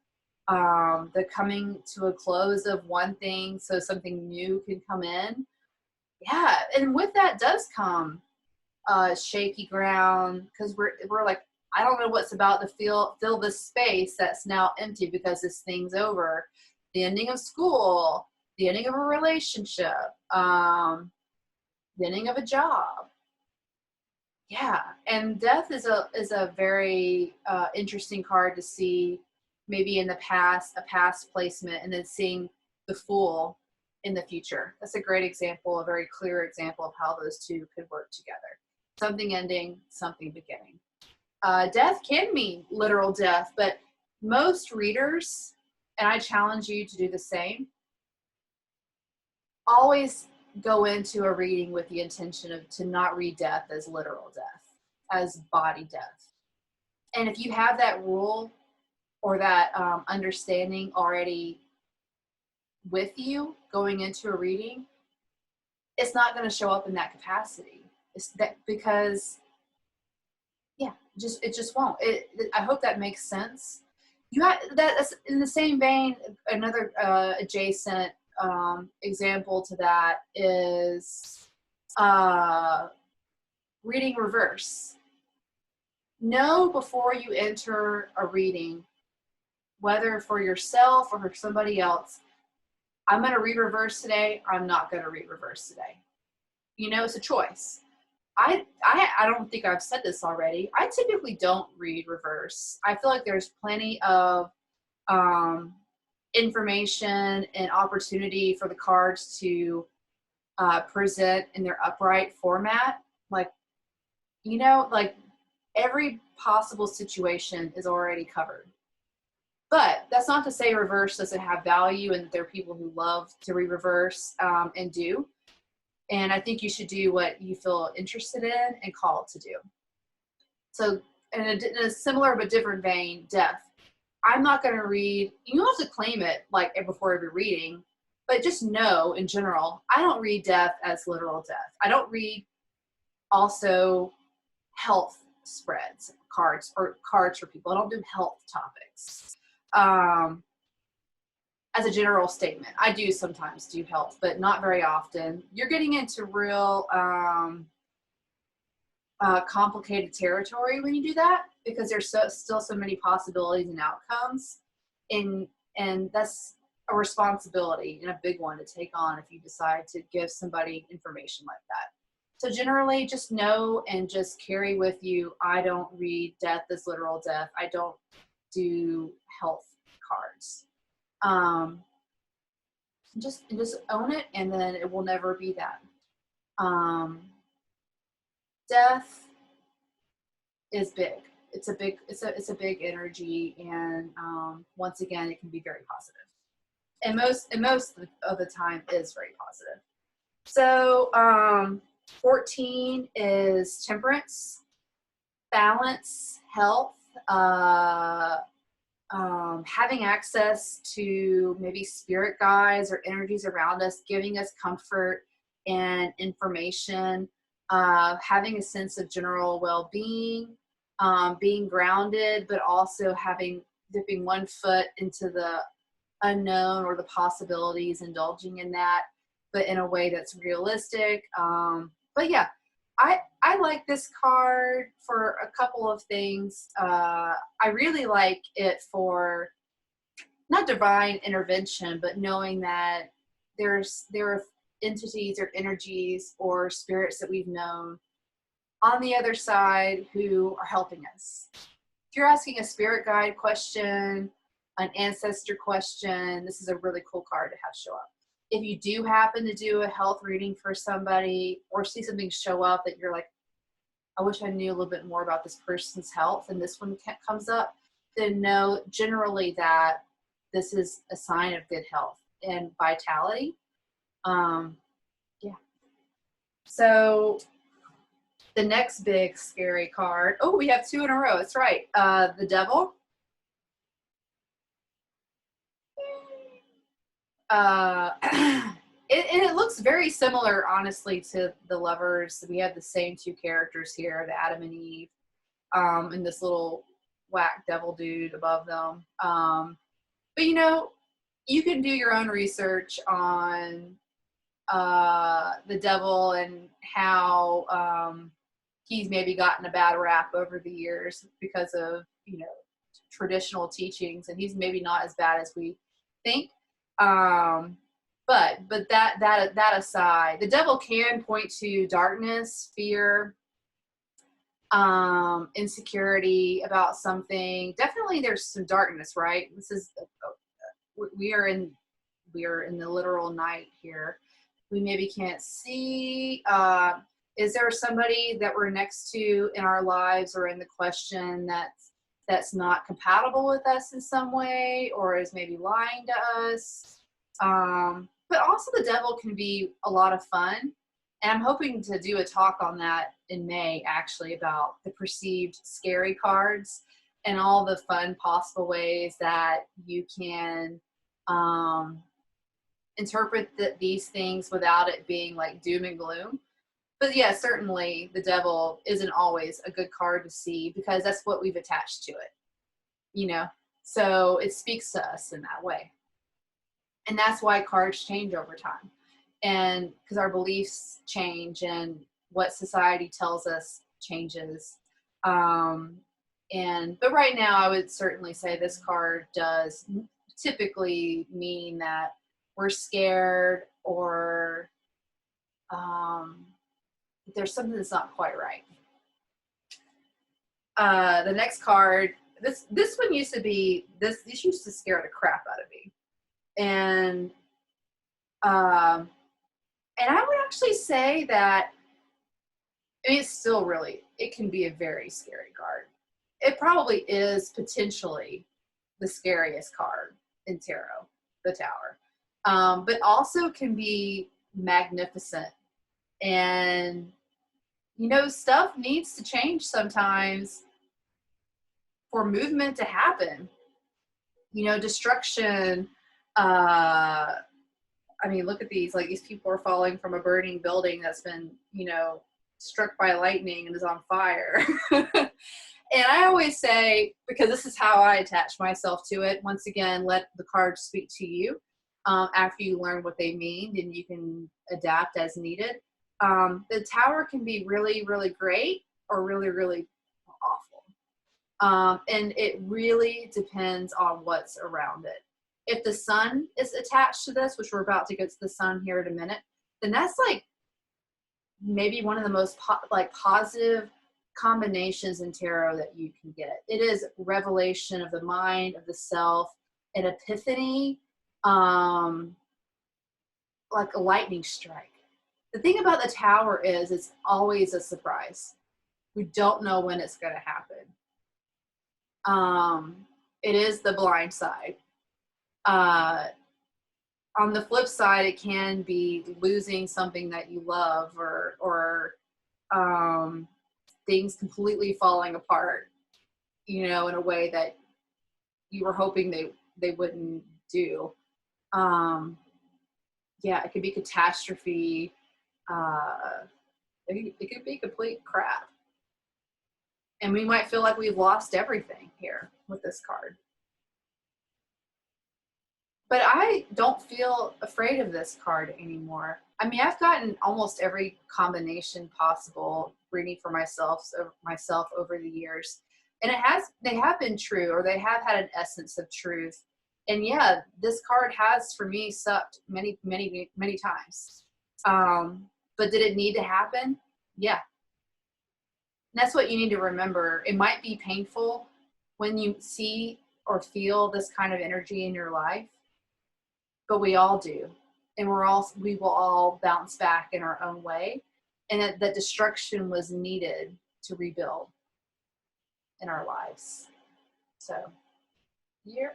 the coming to a close of one thing so something new can come in. Yeah, and with that does come shaky ground, because we're like, I don't know what's about to fill this space that's now empty because this thing's over. The ending of school, the ending of a relationship, the ending of a job. Yeah, and death is a very interesting card to see, maybe in the past, a past placement, and then seeing the Fool in the future. That's a great example, a very clear example of how those two could work together. Something ending, something beginning. Death can mean literal death, but most readers, and I challenge you to do the same, always go into a reading with the intention of to not read death as literal death, as body death. And if you have that rule or that understanding already with you going into a reading, it's not going to show up in that capacity. It's that because, yeah, it just won't. I hope that makes sense. You have that's in the same vein. Another adjacent example to that is reading reverse. Know before you enter a reading, whether for yourself or for somebody else, I'm going to read reverse today. I'm not going to read reverse today. You know, it's a choice. I don't think I've said this already. I typically don't read reverse. I feel like there's plenty of information and opportunity for the cards to present in their upright format. Like, you know, like every possible situation is already covered. But that's not to say reverse doesn't have value, and there are people who love to read reverse and do. And I think you should do what you feel interested in and called to do. So in a similar but different vein, death. I'm not going to read, you don't have to claim it like before every reading, but just know in general, I don't read death as literal death. I don't read also health spreads, cards for people. I don't do health topics. As a general statement, I do sometimes do health, but not very often. You're getting into real complicated territory when you do that, because there's still so many possibilities and outcomes, and that's a responsibility and a big one to take on if you decide to give somebody information like that. So generally, just know and just carry with you, I don't read death as literal death. I don't do health cards. Just own it, and then it will never be that. Death is big. It's a big energy, and once again, it can be very positive. And most of the time is very positive. So 14 is temperance, balance, health, having access to maybe spirit guides or energies around us, giving us comfort and information, having a sense of general well-being, being grounded, but also dipping one foot into the unknown or the possibilities, indulging in that, but in a way that's realistic. But yeah, I like this card for a couple of things. I really like it for not divine intervention, but knowing that there are entities or energies or spirits that we've known on the other side who are helping us. If you're asking a spirit guide question, an ancestor question, this is a really cool card to have show up. If you do happen to do a health reading for somebody or see something show up that you're like, I wish I knew a little bit more about this person's health, and this one comes up, then know generally that this is a sign of good health and vitality. Yeah. So the next big scary card, oh, we have two in a row. That's right. The Devil. It looks very similar, honestly, to the Lovers. We have the same two characters here, the Adam and Eve, in this little whack devil dude above them. But you know, you can do your own research on the devil and how he's maybe gotten a bad rap over the years because of, you know, traditional teachings, and he's maybe not as bad as we think. But that aside, the devil can point to darkness, fear, insecurity about something. Definitely there's some darkness, right? This is we are in the literal night here. We maybe can't see. Is there somebody that we're next to in our lives or in the question that's not compatible with us in some way, or is maybe lying to us? But also the devil can be a lot of fun. And I'm hoping to do a talk on that in May, actually, about the perceived scary cards and all the fun possible ways that you can interpret these things without it being like doom and gloom. But yeah, certainly the devil isn't always a good card to see because that's what we've attached to it, you know? So it speaks to us in that way. And that's why cards change over time. And because our beliefs change and what society tells us changes. But right now I would certainly say this card does typically mean that we're scared or there's something that's not quite right. The next card, this one used to be, this used to scare the crap out of me. And I would actually say that, I mean, it's still really, it can be a very scary card. It probably is potentially the scariest card in tarot, the Tower. But also can be magnificent. And, you know, stuff needs to change sometimes for movement to happen. You know, destruction. I mean, look at these. Like, these people are falling from a burning building that's been, you know, struck by lightning and is on fire. And I always say, because this is how I attach myself to it, once again, let the cards speak to you after you learn what they mean, and you can adapt as needed. The Tower can be really, really great or really, really awful. And it really depends on what's around it. If the sun is attached to this, which we're about to get to the sun here in a minute, then that's like maybe one of the most positive combinations in tarot that you can get. It is revelation of the mind, of the self, an epiphany, like a lightning strike. The thing about the Tower is it's always a surprise. We don't know when it's going to happen. It is the blind side. On the flip side, it can be losing something that you love or things completely falling apart, you know, in a way that you were hoping they wouldn't do. Yeah, it could be catastrophe. It could be complete crap. And we might feel like we've lost everything here with this card. But I don't feel afraid of this card anymore. I mean, I've gotten almost every combination possible reading for myself over the years. And they have been true, or they have had an essence of truth. And yeah, this card has, for me, sucked many, many, many times. But did it need to happen? Yeah. And that's what you need to remember. It might be painful when you see or feel this kind of energy in your life, but we all do. And we will all bounce back in our own way. And that destruction was needed to rebuild in our lives. So, yeah.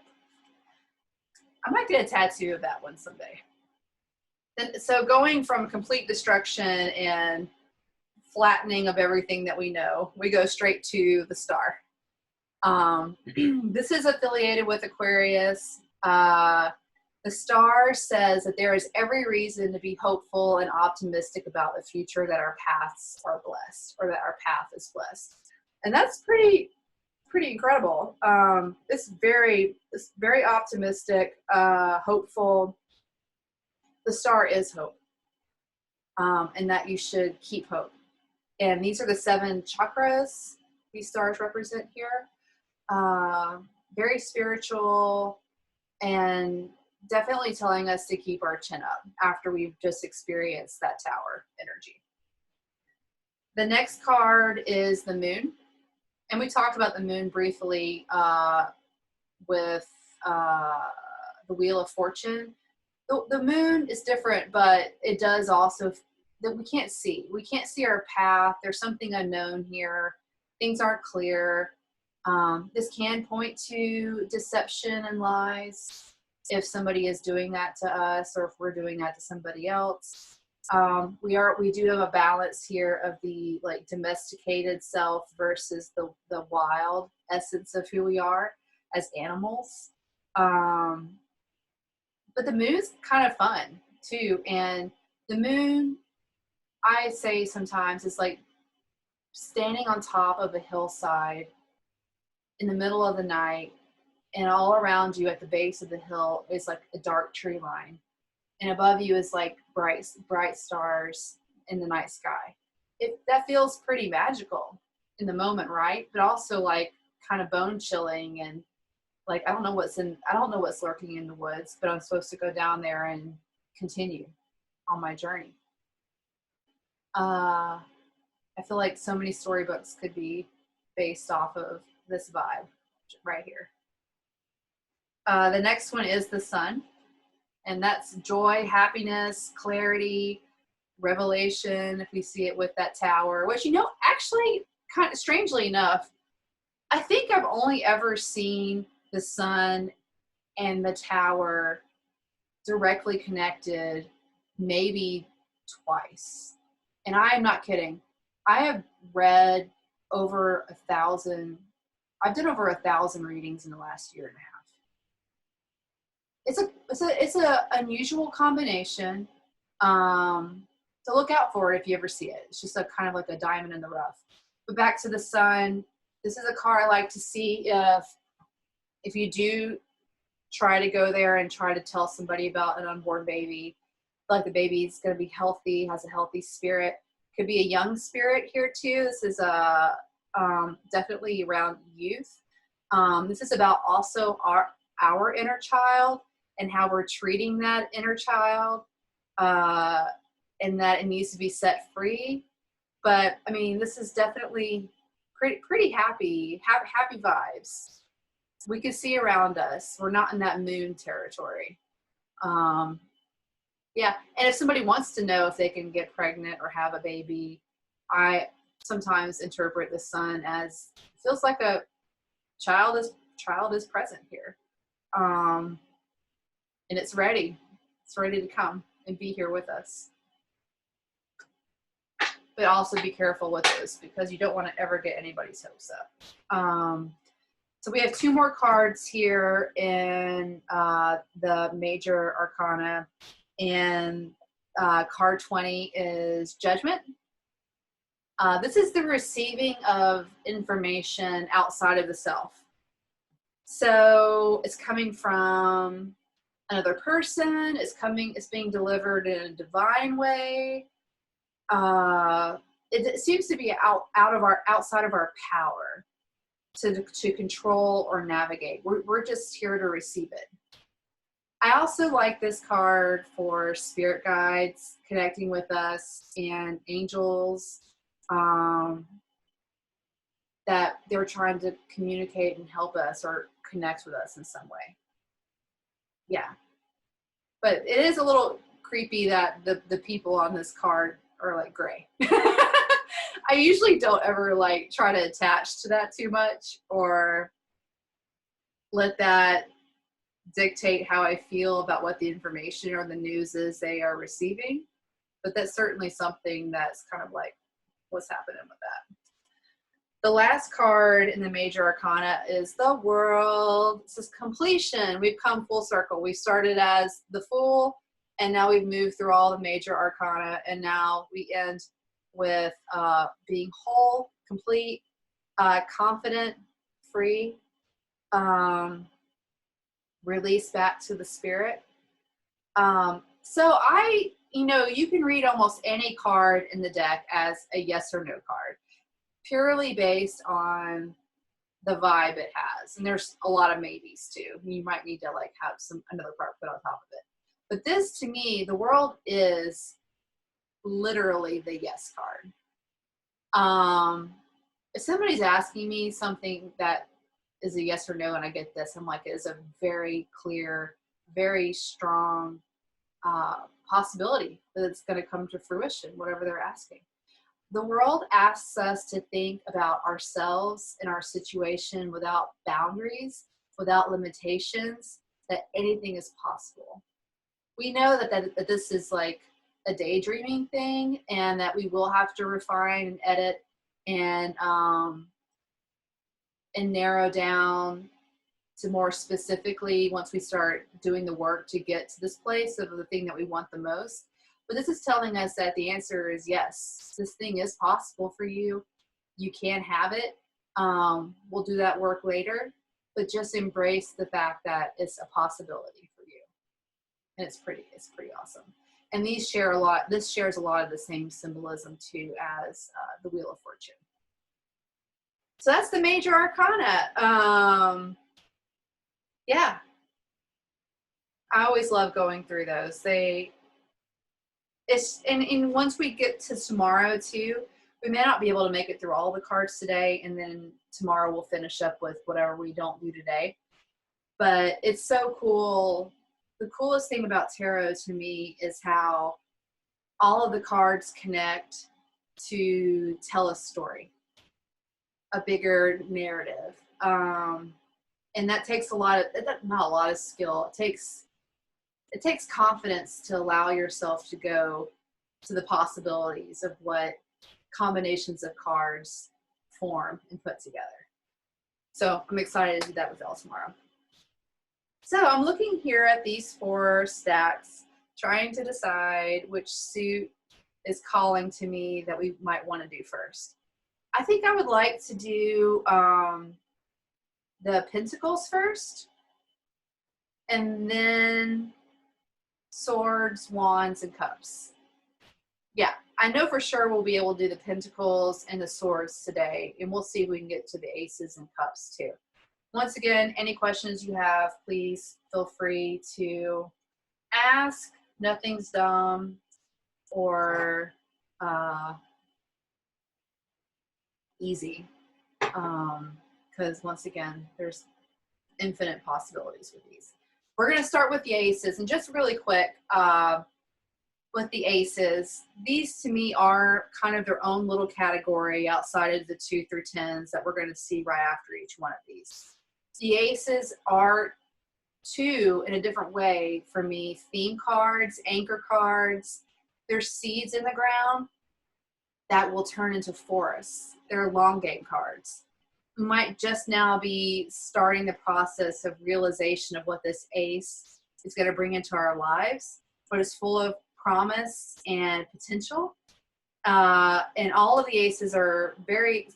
I might get a tattoo of that one someday. And so going from complete destruction and flattening of everything that we know, we go straight to the Star. This is affiliated with Aquarius. The Star says that there is every reason to be hopeful and optimistic about the future, that our paths are blessed, or that our path is blessed. And that's pretty pretty incredible. It's very optimistic, hopeful. The star is hope, and that you should keep hope. And these are the 7 chakras these stars represent here. Very spiritual, and definitely telling us to keep our chin up after we've just experienced that tower energy. The next card is the moon. And we talked about the moon briefly with the Wheel of Fortune. The moon is different, but it does also, that we can't see. We can't see our path. There's something unknown here. Things aren't clear. This can point to deception and lies if somebody is doing that to us, or if we're doing that to somebody else. We do have a balance here of the like domesticated self versus the wild essence of who we are as animals. But the moon's kind of fun too. And the moon, I say sometimes, is like standing on top of a hillside in the middle of the night, and all around you at the base of the hill is like a dark tree line. And above you is like bright stars in the night sky. That feels pretty magical in the moment, right? But also like kind of bone chilling, and like I don't know what's lurking in the woods, but I'm supposed to go down there and continue on my journey. I feel like so many storybooks could be based off of this vibe right here. The next one is the sun. And that's joy, happiness, clarity, revelation, if we see it with that tower, which, actually, kind of strangely enough, I think I've only ever seen the sun and the tower directly connected maybe twice. And I am not kidding. I have read over 1,000. I've done over 1,000 readings in the last year and a half. It's a unusual combination. So look out for it if you ever see it. It's just a kind of like a diamond in the rough. But back to the sun. This is a card I like to see if you do try to go there and try to tell somebody about an unborn baby, like the baby's going to be healthy, has a healthy spirit. Could be a young spirit here too. This is definitely around youth. This is about also our inner child and how we're treating that inner child, and that it needs to be set free. But I mean, this is definitely pretty happy vibes. We can see around us. We're not in that moon territory. Yeah, and if somebody wants to know if they can get pregnant or have a baby, I sometimes interpret the sun as feels like a child is present here. And it's ready to come and be here with us. But also be careful with this, because you don't want to ever get anybody's hopes up. So we have 2 more cards here in the Major Arcana, and card 20 is Judgment. This is the receiving of information outside of the self. So it's coming from another person. It's being delivered in a divine way. It seems to be outside of our power to control or navigate. We're just here to receive it. I also like this card for spirit guides connecting with us, and angels, that they're trying to communicate and help us or connect with us in some way. Yeah. But it is a little creepy that the people on this card are like gray. I usually don't ever like try to attach to that too much, or let that dictate how I feel about what the information or the news is they are receiving. But that's certainly something that's kind of like, what's happening with that? The last card in the Major Arcana is the World. It says completion. We've come full circle. We started as the Fool, and now we've moved through all the Major Arcana, and now we end with being whole, complete, confident, free, release back to the spirit. So you can read almost any card in the deck as a yes or no card, purely based on the vibe it has. And there's a lot of maybes too. You might need to like have another card put on top of it. But this, to me, the world is literally the yes card. If somebody's asking me something that is a yes or no, and I get this, I'm like, it is a very clear, very strong possibility that it's going to come to fruition, whatever they're asking. The world asks us to think about ourselves and our situation without boundaries, without limitations, that anything is possible. We know that this is like a daydreaming thing, and that we will have to refine and edit and narrow down to more specifically once we start doing the work to get to this place of the thing that we want the most. But this is telling us that the answer is yes. This thing is possible for you. You can have it. We'll do that work later, but just embrace the fact that it's a possibility for you. And it's pretty awesome. And this shares a lot of the same symbolism too as the Wheel of Fortune. So that's the Major Arcana. Yeah, I always love going through those. And once we get to tomorrow too, we may not be able to make it through all the cards today, and then tomorrow we'll finish up with whatever we don't do today. But it's so cool. The coolest thing about tarot to me is how all of the cards connect to tell a story, a bigger narrative. And that takes not a lot of skill. It takes confidence to allow yourself to go to the possibilities of what combinations of cards form and put together. So I'm excited to do that with y'all tomorrow. So I'm looking here at these 4 stacks, trying to decide which suit is calling to me that we might want to do first. I think I would like to do the Pentacles first, and then Swords, Wands, and Cups. Yeah, I know for sure we'll be able to do the Pentacles and the Swords today, and we'll see if we can get to the Aces and Cups too. Once again, any questions you have, please feel free to ask. Nothing's dumb or easy, because once again, there's infinite possibilities with these. We're going to start with the Aces, and just really quick, with the Aces, these to me are kind of their own little category outside of the 2 through 10s that we're going to see right after each one of these. The Aces are, too, in a different way for me, theme cards, anchor cards. They're seeds in the ground that will turn into forests. They're long game cards. We might just now be starting the process of realization of what this ace is going to bring into our lives, but it's full of promise and potential. And all of the aces are very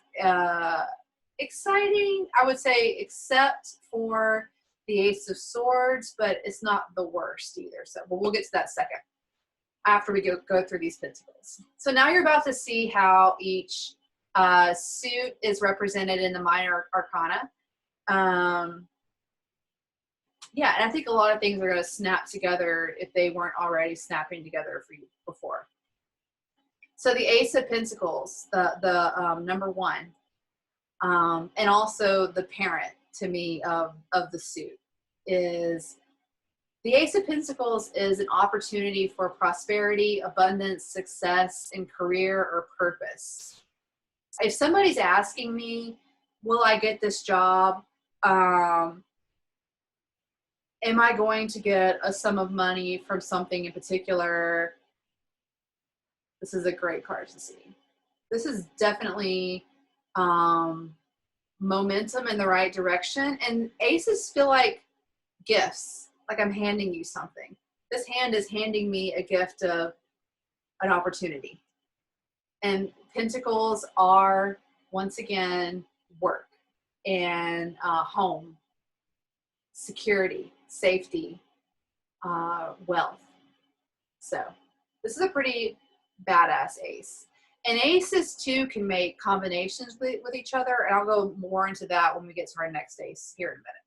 exciting, I would say, except for the Ace of Swords, but it's not the worst either. So we'll get to that second after we go through these Pentacles. So now you're about to see how each suit is represented in the Minor Arcana. Yeah, and I think a lot of things are going to snap together if they weren't already snapping together for you before. So the Ace of Pentacles, the number 1, and also the parent to me of the suit, is the Ace of Pentacles is an opportunity for prosperity, abundance, success in career or purpose. If somebody's asking me, will I get this job? Am I going to get a sum of money from something in particular? This is a great card to see. This is definitely momentum in the right direction. And aces feel like gifts, like I'm handing you something. This hand is handing me a gift of an opportunity. And pentacles are, once again, work. and home, security, safety, wealth. So this is a pretty badass ace. And aces too can make combinations with each other, and I'll go more into that when we get to our next ace here in a minute.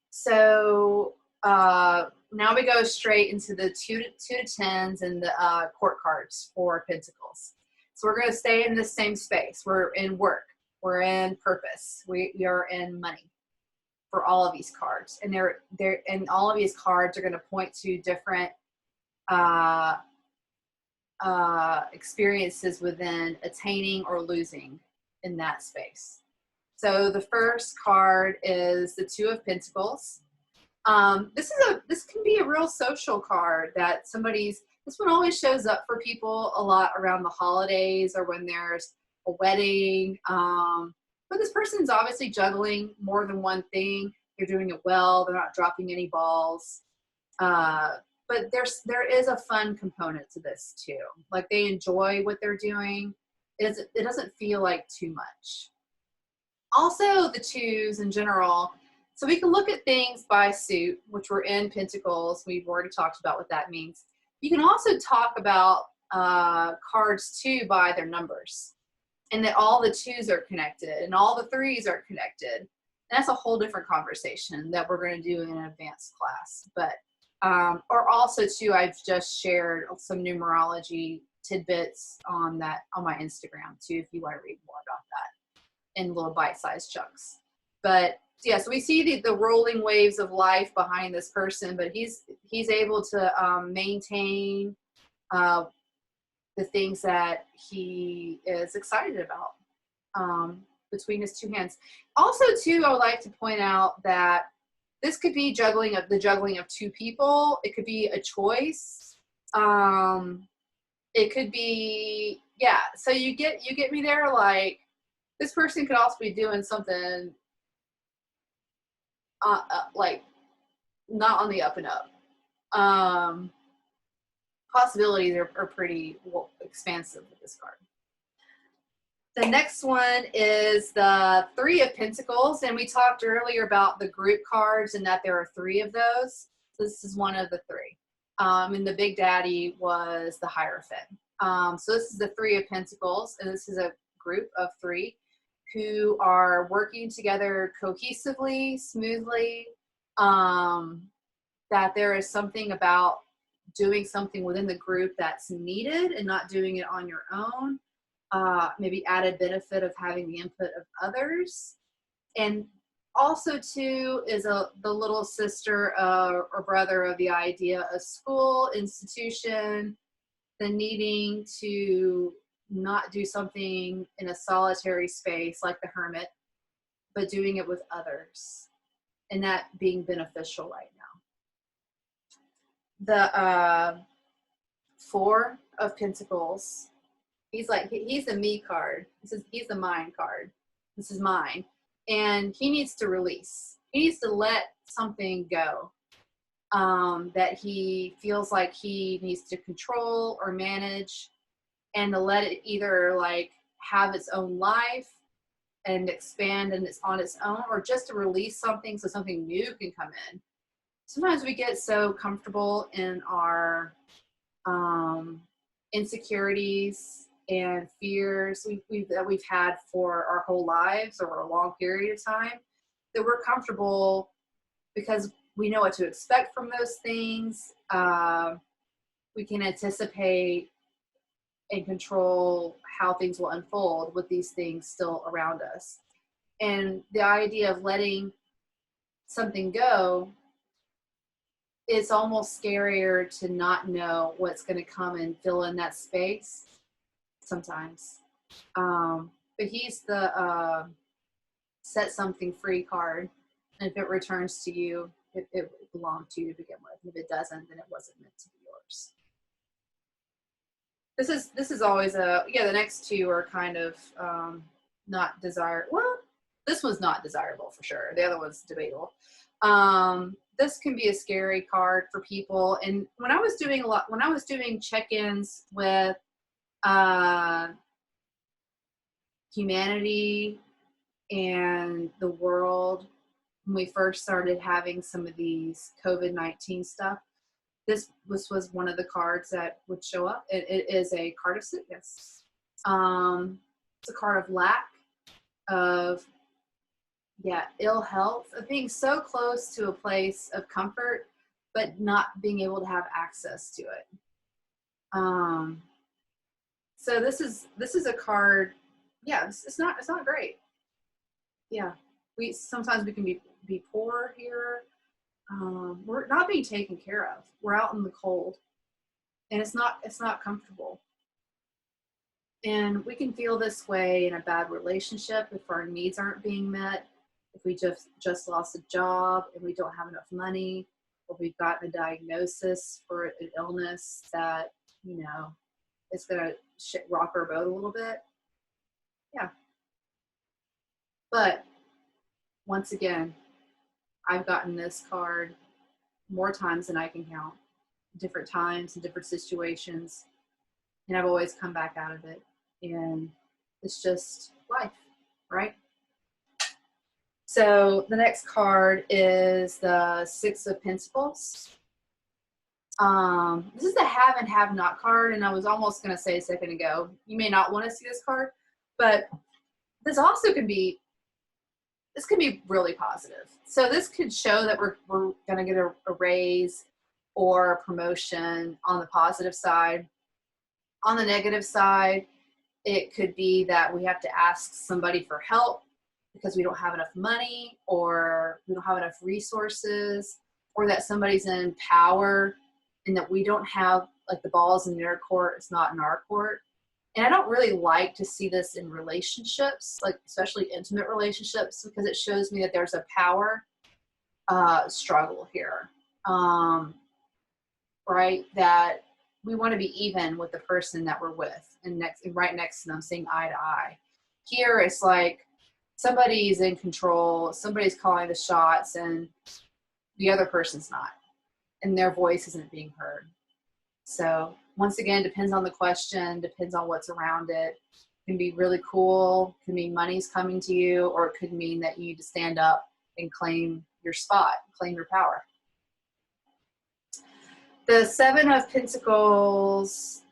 So now we go straight into the two to tens and the court cards for pentacles. So we're going to stay in the same space. We're in work. We're in purpose. We are in money for all of these cards, and and all of these cards are going to point to different experiences within attaining or losing in that space. So the first card is the Two of Pentacles. This can be a real social card that this one always shows up for people a lot around the holidays or when there's a wedding. But this person's obviously juggling more than one thing. They're doing it well. They're not dropping any balls. But there is a fun component to this too. Like they enjoy what they're doing. It doesn't feel like too much. Also, the twos in general. So we can look at things by suit, which we're in Pentacles. We've already talked about what that means. You can also talk about cards too by their numbers, and that all the twos are connected and all the threes are connected. And that's a whole different conversation that we're going to do in an advanced class. But or also too, I've just shared some numerology tidbits on my Instagram too, if you want to read more about that in little bite-sized chunks. But yeah, so we see the rolling waves of life behind this person, but he's able to maintain the things that he is excited about between his two hands. Also too, I would like to point out that this could be the juggling of two people. It could be a choice. It could be, yeah. So you get me there. Like this person could also be doing something like not on the up and up. Possibilities are pretty expansive with this card. The next one is the Three of Pentacles, and we talked earlier about the group cards and that there are three of those. This is one of the three. And the Big Daddy was the Hierophant. So this is the Three of Pentacles, and this is a group of three who are working together cohesively, smoothly, that there is something about doing something within the group that's needed and not doing it on your own. Maybe added benefit of having the input of others. And also too is the little sister or brother of the idea of school, institution, the needing to not do something in a solitary space like the hermit, but doing it with others, and that being beneficial right now. The Four of Pentacles. He's the me card. He's the mine card. This is mine. And he needs to release. He needs to let something go that he feels like he needs to control or manage, and to let it either like have its own life and expand and it's on its own, or just to release something so something new can come in. Sometimes we get so comfortable in our insecurities and fears that we've had for our whole lives or a long period of time, that we're comfortable because we know what to expect from those things. We can anticipate and control how things will unfold with these things still around us. And the idea of letting something go, it's almost scarier to not know what's going to come and fill in that space sometimes. But he's the set something free card. And if it returns to you, it belonged to you to begin with. If it doesn't, then it wasn't meant to be yours. This is always the next two are kind of not desirable. Well, this one's not desirable for sure. The other one's debatable. This can be a scary card for people. And when I was doing check-ins with humanity and the world, when we first started having some of these COVID-19 stuff, this was one of the cards that would show up. It is a card of sickness. It's a card of lack, of ill health, of being so close to a place of comfort, but not being able to have access to it. So this is a card. Yeah, it's not great. Yeah, sometimes we can be poor here. We're not being taken care of. We're out in the cold, and it's not comfortable. And we can feel this way in a bad relationship if our needs aren't being met, if we just lost a job and we don't have enough money, or we've gotten a diagnosis for an illness that, you know, is going to rock our boat a little bit. Yeah. But once again, I've gotten this card more times than I can count, different times and different situations, and I've always come back out of it. And it's just life, right? So the next card is the Six of Pentacles. This is the have and have not card, and I was almost going to say a second ago, you may not want to see this card, but this also can be really positive. So this could show that we're going to get a raise or a promotion on the positive side. On the negative side, it could be that we have to ask somebody for help because we don't have enough money, or we don't have enough resources, or that somebody's in power and that we don't have, like, the ball's in their court, it's not in our court. And I don't really like to see this in relationships, like especially intimate relationships, because it shows me that there's a power struggle here, right? That we want to be even with the person that we're with, and right next to them, seeing eye to eye. Here, it's like somebody's in control, somebody's calling the shots, and the other person's not, and their voice isn't being heard. So once again, depends on the question, depends on what's around it. It can be really cool, it can mean money's coming to you, or it could mean that you need to stand up and claim your spot, claim your power. The Seven of Pentacles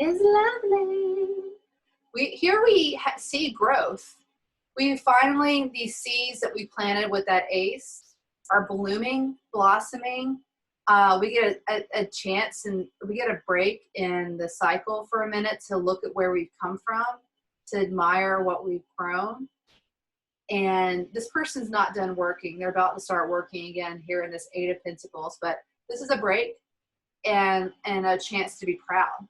is lovely. Here we see growth. We finally, these seeds that we planted with that ace are blooming, blossoming. We get a chance, and we get a break in the cycle for a minute to look at where we've come from, to admire what we've grown. And this person's not done working. They're about to start working again here in this Eight of Pentacles. But this is a break and a chance to be proud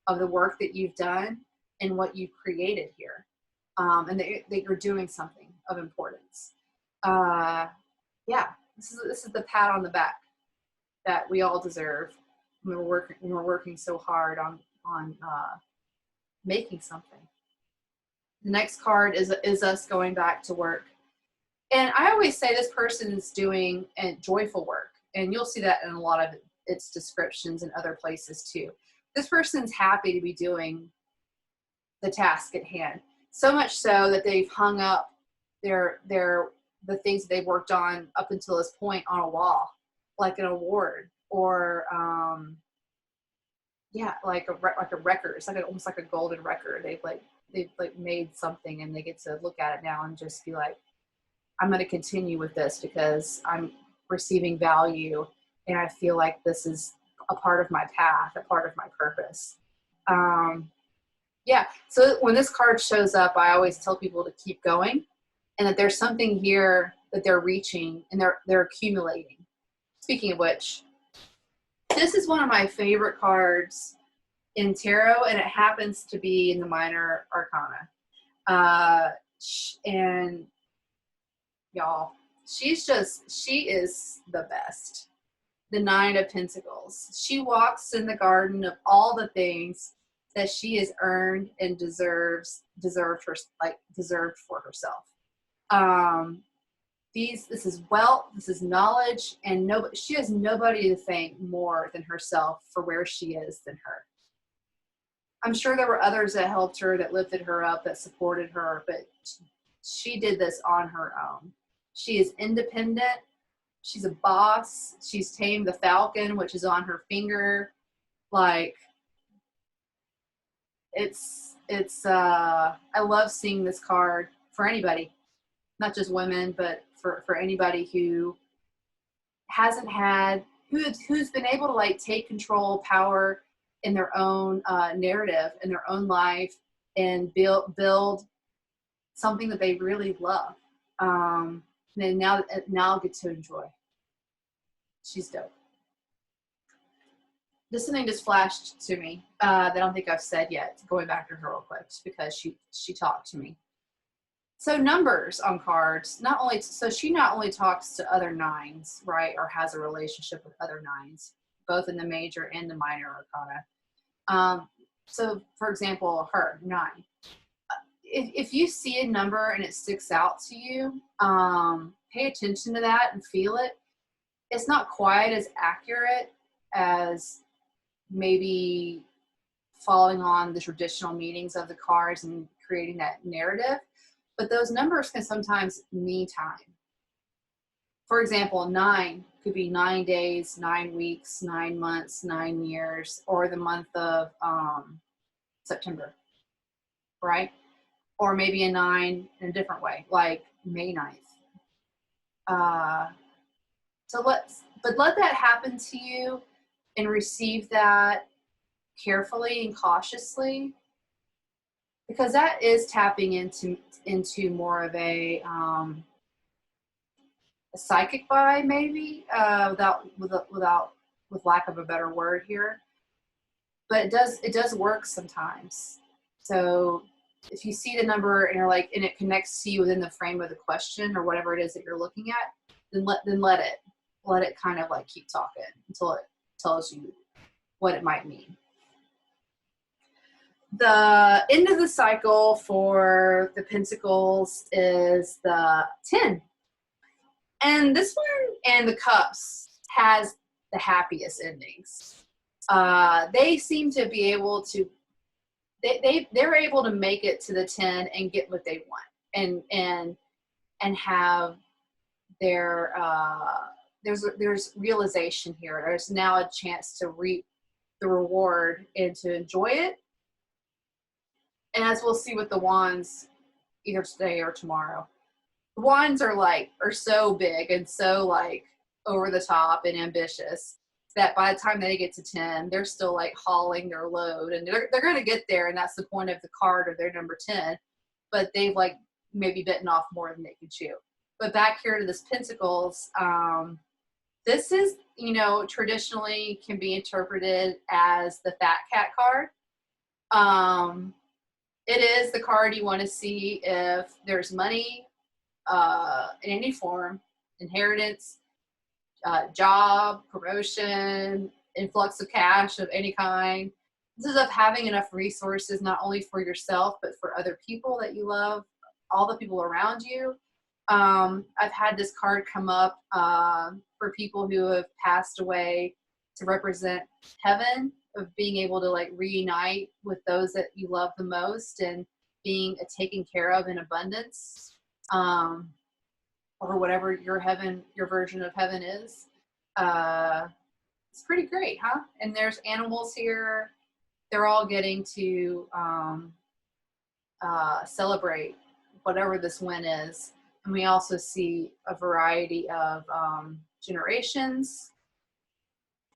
of the work that you've done and what you've created here. And that you're doing something of importance. Yeah, this is the pat on the back that we all deserve when we're working so hard on making something. The next card is us going back to work. And I always say this person is doing joyful work. And you'll see that in a lot of its descriptions and other places too. This person's happy to be doing the task at hand. So much so that they've hung up the things that they've worked on up until this point on a wall, like an award, or like a record. It's like almost like a golden record. They've made something, and they get to look at it now and just be like, I'm going to continue with this because I'm receiving value, and I feel like this is a part of my path, a part of my purpose. So when this card shows up, I always tell people to keep going, and that there's something here that they're reaching and they're accumulating. Speaking of which, this is one of my favorite cards in tarot, and it happens to be in the Minor Arcana. And y'all, she is the best. The Nine of Pentacles. She walks in the garden of all the things that she has earned and deserved for herself. This is wealth, this is knowledge, and she has nobody to thank more than herself for where she is than her. I'm sure there were others that helped her, that lifted her up, that supported her, but she did this on her own. She is independent. She's a boss. She's tamed the falcon, which is on her finger. Like, I love seeing this card for anybody, not just women, but for anybody who hasn't had, who's been able to like take control, power in their own narrative, in their own life, and build something that they really love. And now get to enjoy. She's dope. This something just flashed to me that I don't think I've said yet. Going back to her real quick, just because she talked to me. So numbers on cards, she not only talks to other nines, right, or has a relationship with other nines, both in the major and the minor arcana. So for example, her 9. If you see a number and it sticks out to you, pay attention to that and feel it. It's not quite as accurate as maybe following on the traditional meanings of the cards and creating that narrative, but those numbers can sometimes mean time. For example, 9 could be 9 days, 9 weeks, 9 months, 9 years, or the month of September, right? Or maybe a 9 in a different way, like May 9th. But let that happen to you and receive that carefully and cautiously, because that is tapping into more of a psychic vibe, maybe, with lack of a better word here. But it does work sometimes. So if you see the number and you're like, and it connects to you within the frame of the question or whatever it is that you're looking at, then let it kind of like keep talking until it tells you what it might mean. The end of the cycle for the Pentacles is the 10. And this one and the Cups has the happiest endings. They seem to be able to, they're able to make it to the 10 and get what they want and have their, there's realization here. There's now a chance to reap the reward and to enjoy it. And as we'll see with the Wands, either today or tomorrow, the Wands are so big and so like over the top and ambitious that by the time they get to 10, they're still like hauling their load, and they're going to get there. And that's the point of the card of their number 10, but they've like maybe bitten off more than they can chew. But back here to this Pentacles, this is, traditionally can be interpreted as the fat cat card. It is the card you want to see if there's money in any form, inheritance, job, promotion, influx of cash of any kind. This is of having enough resources, not only for yourself, but for other people that you love, all the people around you. I've had this card come up for people who have passed away to represent heaven, of being able to like reunite with those that you love the most and being taken care of in abundance, or whatever your version of heaven is. It's pretty great, huh? And there's animals here. They're all getting to celebrate whatever this win is. And we also see a variety of generations,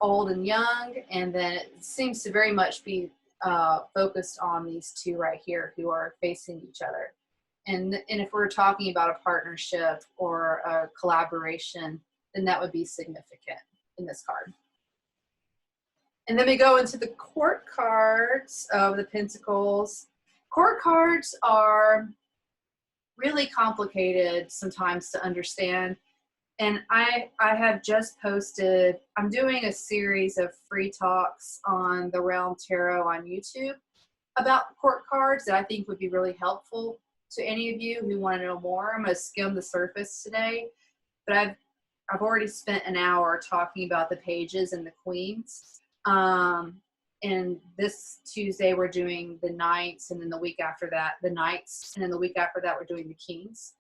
old and young, and then it seems to very much be focused on these two right here who are facing each other. And if we're talking about a partnership or a collaboration, then that would be significant in this card. And then we go into the court cards of the Pentacles. Court cards are really complicated sometimes to understand. And I have just posted, I'm doing a series of free talks on the Realm Tarot on YouTube about court cards that I think would be really helpful to any of you who want to know more. I'm going to skim the surface today, but I've already spent an hour talking about the pages and the queens. And And this Tuesday we're doing the Knights, and then the week after that the Knights, and then the week after that we're doing the Kings.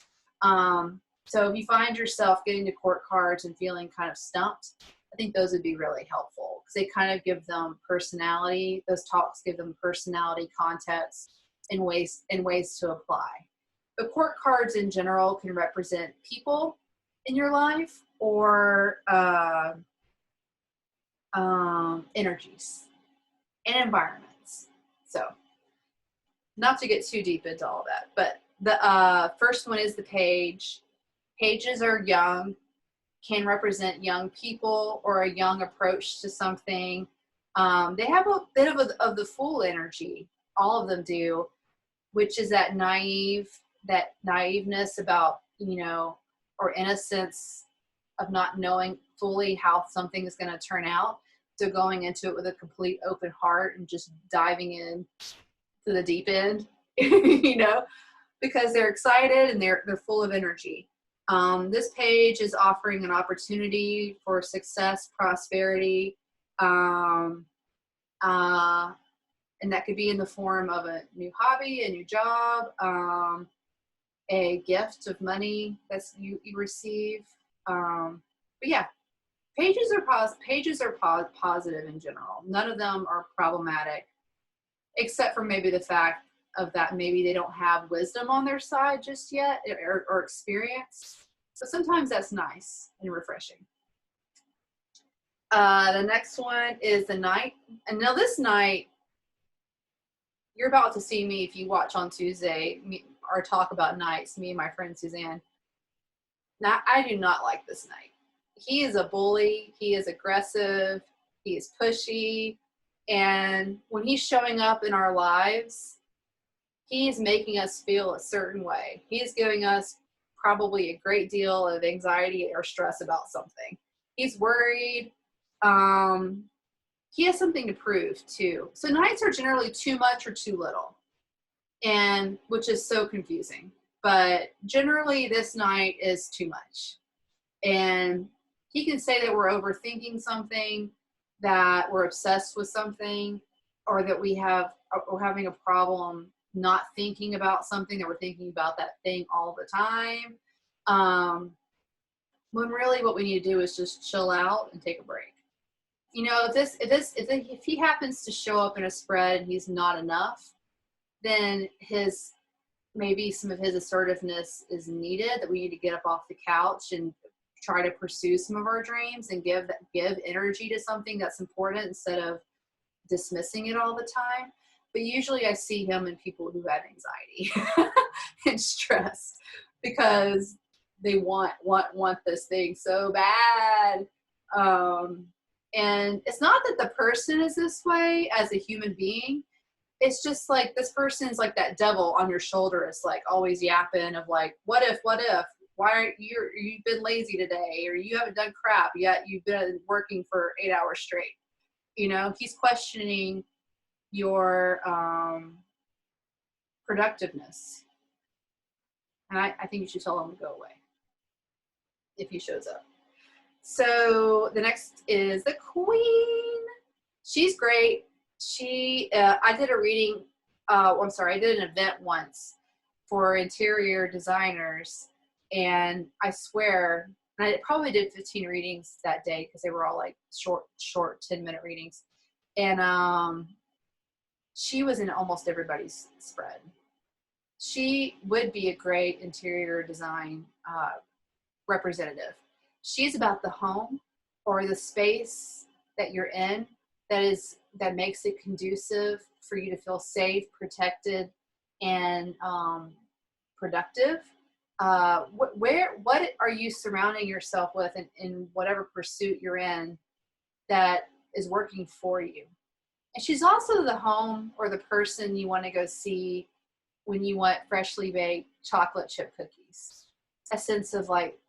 So if you find yourself getting to court cards and feeling kind of stumped, I think those would be really helpful because they kind of give them personality. Those talks give them personality, context, and ways to apply. The court cards in general can represent people in your life or energies and environments. So not to get too deep into all that, but the first one is the page. Pages are young, can represent young people or a young approach to something. They have a bit of the Fool energy. All of them do, which is that naiveness about, or innocence of not knowing fully how something is going to turn out. So going into it with a complete open heart and just diving in to the deep end, because they're excited and they're full of energy. This page is offering an opportunity for success, prosperity, and that could be in the form of a new hobby, a new job, a gift of money that you receive. But yeah, pages are positive in general. None of them are problematic, except for maybe the fact of that maybe they don't have wisdom on their side just yet, or experience. So sometimes that's nice and refreshing. The next one is the Knight. And now this Knight, you're about to see me if you watch on Tuesday, our talk about Knights, me and my friend Suzanne. Now, I do not like this Knight. He is a bully. He is aggressive. He is pushy. And when he's showing up in our lives, he is making us feel a certain way. He is giving us probably a great deal of anxiety or stress about something. He's worried. He has something to prove too. So Knights are generally too much or too little, and which is so confusing. But generally this Knight is too much. And he can say that we're overthinking something, that we're obsessed with something, or that we're having a problem not thinking about something, that we're thinking about that thing all the time. When really what we need to do is just chill out and take a break. If he happens to show up in a spread and he's not enough, then maybe some of his assertiveness is needed, that we need to get up off the couch and try to pursue some of our dreams and give energy to something that's important instead of dismissing it all the time. But usually I see him in people who have anxiety and stress because they want this thing so bad. And it's not that the person is this way as a human being. It's just like this person's like that devil on your shoulder. It's like always yapping of like, what if? Why aren't you've been lazy today, or you haven't done crap yet? You've been working for 8 hours straight. He's questioning your productiveness. And I think you should tell him to go away if he shows up. So the next is the Queen. She's great. I did a reading. I did an event once for interior designers, and I swear, and I probably did 15 readings that day because they were all like short 10-minute readings. And she was in almost everybody's spread. She would be a great interior design representative. She's about the home or the space that you're in that makes it conducive for you to feel safe, protected, and productive. What are you surrounding yourself with in whatever pursuit you're in that is working for you? And she's also the home or the person you want to go see when you want freshly baked chocolate chip cookies. A sense of like,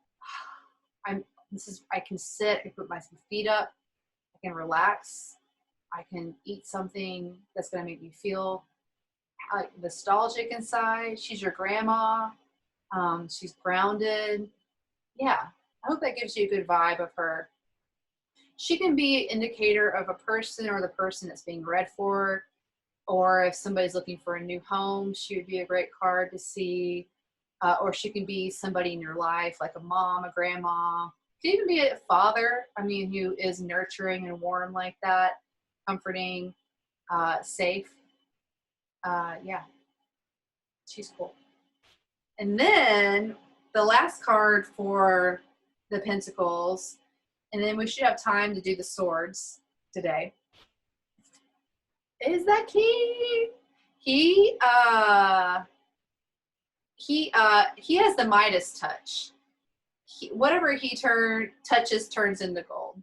I can sit, I can put my feet up, I can relax, I can eat something that's going to make me feel like nostalgic inside. She's your grandma. She's grounded. Yeah, I hope that gives you a good vibe of her. She can be an indicator of a person or the person that's being read for, or if somebody's looking for a new home, she would be a great card to see. Or she can be somebody in your life, like a mom, a grandma. It can even be a father, I mean, who is nurturing and warm like that, comforting, safe. Yeah, she's cool. And then the last card for the Pentacles, and then we should have time to do the Swords today, is that King. He has the Midas touch. Whatever he touches turns into gold.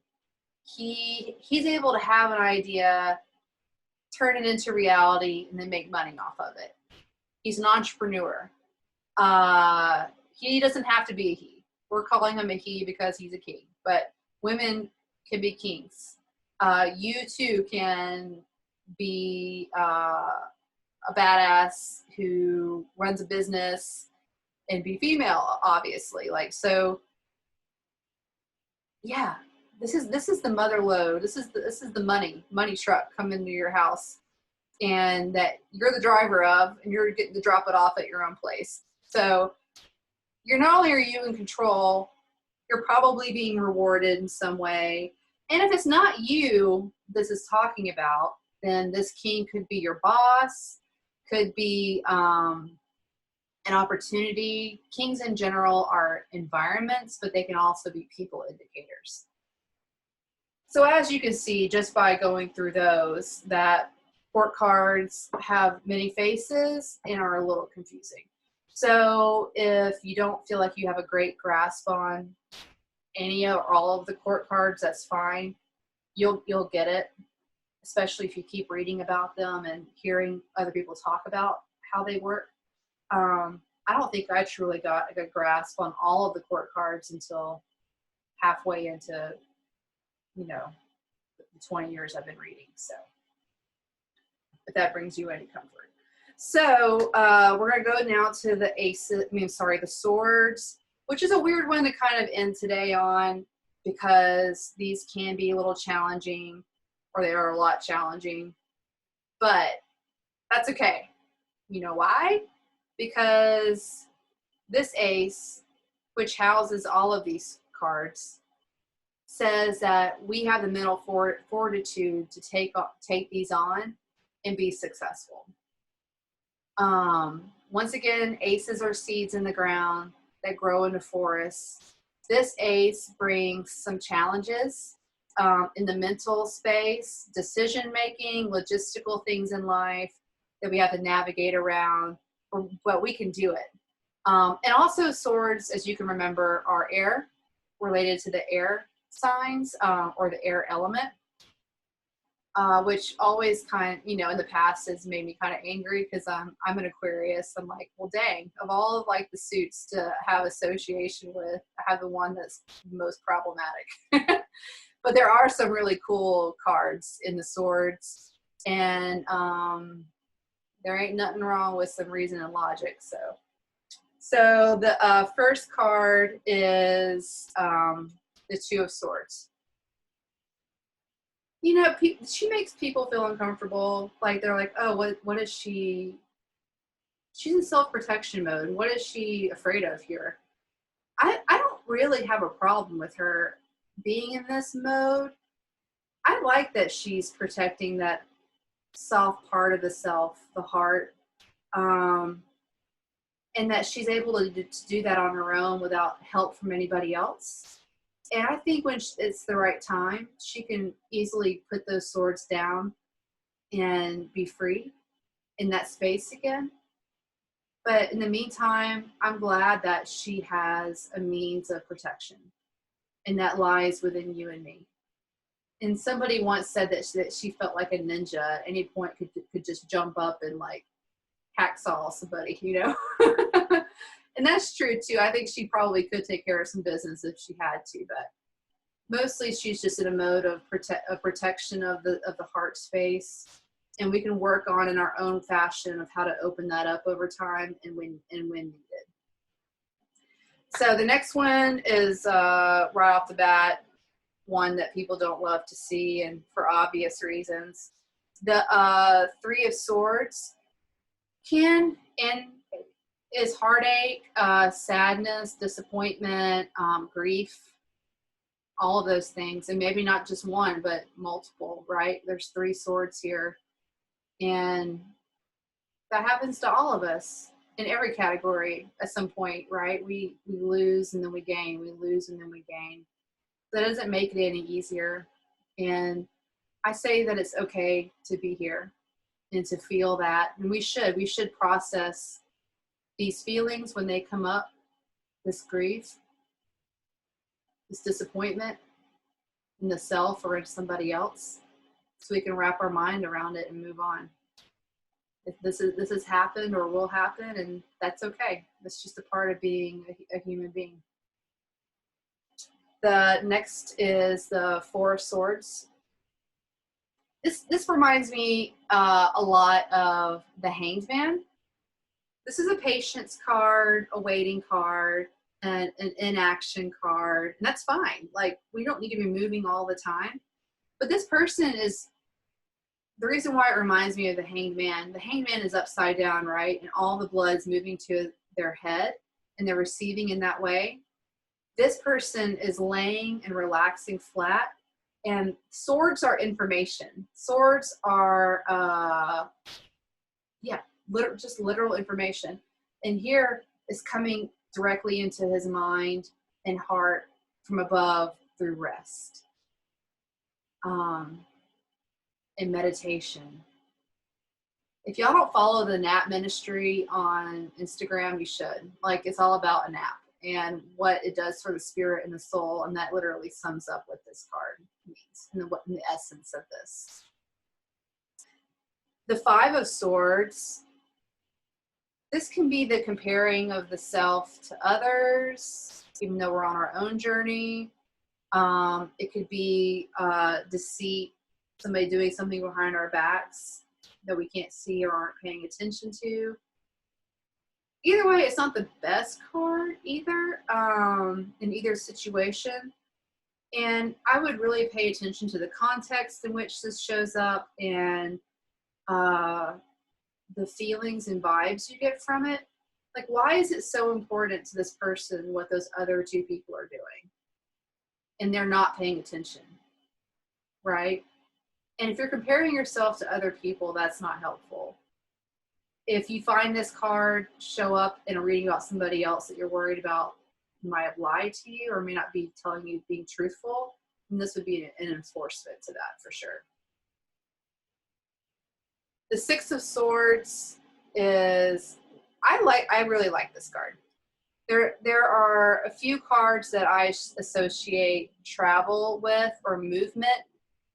He's able to have an idea, turn it into reality, and then make money off of it. He's an entrepreneur. He doesn't have to be a he. We're calling him a he because he's a king, but women can be kings. You too can be a badass who runs a business and be female, obviously. Like, so yeah, this is the mother lode. This is the money truck coming into your house, and that you're the driver of, and you're getting to drop it off at your own place. So you're not only are you in control, you're probably being rewarded in some way. And if it's not you this is talking about, then this king could be your boss, could be an opportunity. Kings in general are environments, but they can also be people indicators. So as you can see, just by going through those, that court cards have many faces and are a little confusing. So if you don't feel like you have a great grasp on any or all of the court cards, that's fine. You'll get it, especially if you keep reading about them and hearing other people talk about how they work. I don't think I truly got a good grasp on all of the court cards until halfway into, the 20 years I've been reading. So, if that brings you any comfort. So we're going to go now to the Swords, which is a weird one to kind of end today on, because these can be a little challenging, or they are a lot challenging, but that's okay. You know why? Because this Ace, which houses all of these cards, says that we have the mental fortitude to take these on and be successful. Once again, aces are seeds in the ground that grow into forests. This ace brings some challenges in the mental space, decision making, logistical things in life that we have to navigate around, but we can do it. And also swords, as you can remember, are air, related to the air signs or the air element. Which always kind of, in the past has made me kind of angry, because I'm an Aquarius. I'm like, well, dang, of all of like the suits to have association with, I have the one that's most problematic. But there are some really cool cards in the swords, and there ain't nothing wrong with some reason and logic. So the first card is the Two of Swords. She makes people feel uncomfortable. Like, they're like, oh, what is she? She's in self-protection mode. What is she afraid of here? I don't really have a problem with her being in this mode. I like that she's protecting that soft part of the self, the heart, and that she's able to do that on her own without help from anybody else. And I think when it's the right time, she can easily put those swords down and be free in that space again. But in the meantime, I'm glad that she has a means of protection, and that lies within you and me. And somebody once said that she felt like a ninja at any point, could just jump up and like hacksaw somebody, And that's true too. I think she probably could take care of some business if she had to, but mostly she's just in a mode of protection of the heart space, and we can work on in our own fashion of how to open that up over time and when needed. So the next one is right off the bat, one that people don't love to see, and for obvious reasons. The Three of Swords can and is heartache, sadness, disappointment, grief, all of those things. And maybe not just one, but multiple, right? There's three swords here. And that happens to all of us in every category at some point, right? We lose and then we gain. We lose and then we gain. That doesn't make it any easier. And I say that it's okay to be here and to feel that. And we should process these feelings when they come up, this grief, this disappointment in the self or in somebody else, so we can wrap our mind around it and move on. If this has happened or will happen, and that's okay. That's just a part of being a human being. The next is the Four of Swords. This reminds me a lot of the Hanged Man. This is a patience card, a waiting card, and an inaction card. And that's fine. Like, we don't need to be moving all the time. But this person is, the reason why it reminds me of the Hanged Man is upside down, right? And all the blood's moving to their head, and they're receiving in that way. This person is laying and relaxing flat. And swords are information. Swords are, just literal information. And here is coming directly into his mind and heart from above through rest and meditation. If y'all don't follow the nap ministry on Instagram, you should. Like, it's all about a nap and what it does for the spirit and the soul. And that literally sums up what this card means and the essence of this. The Five of Swords. This can be the comparing of the self to others, even though we're on our own journey. It could be deceit, somebody doing something behind our backs that we can't see or aren't paying attention to. Either way, it's not the best card either, in either situation. And I would really pay attention to the context in which this shows up and the feelings and vibes you get from it. Like, why is it so important to this person what those other two people are doing? And they're not paying attention, right? And if you're comparing yourself to other people, that's not helpful. If you find this card show up in a reading about somebody else that you're worried about might have lied to you or may not be telling you being truthful, then this would be an enforcement to that for sure. The Six of Swords is, I really like this card. There are a few cards that I associate travel with or movement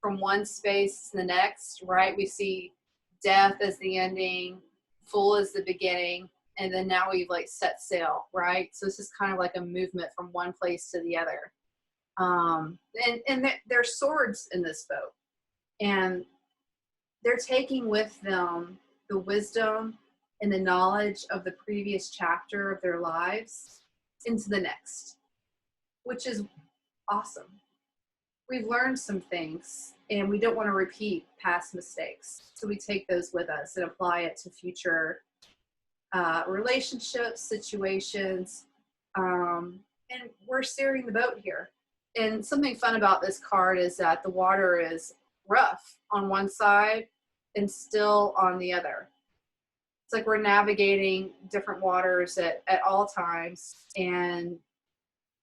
from one space to the next, right? We see death as the ending, full as the beginning, and then now we've like set sail, right? So this is kind of like a movement from one place to the other. And there's swords in this boat, and they're taking with them the wisdom and the knowledge of the previous chapter of their lives into the next, which is awesome. We've learned some things and we don't want to repeat past mistakes. So we take those with us and apply it to future relationships, situations, and we're steering the boat here. And something fun about this card is that the water is rough on one side and still on the other. It's like we're navigating different waters at all times, and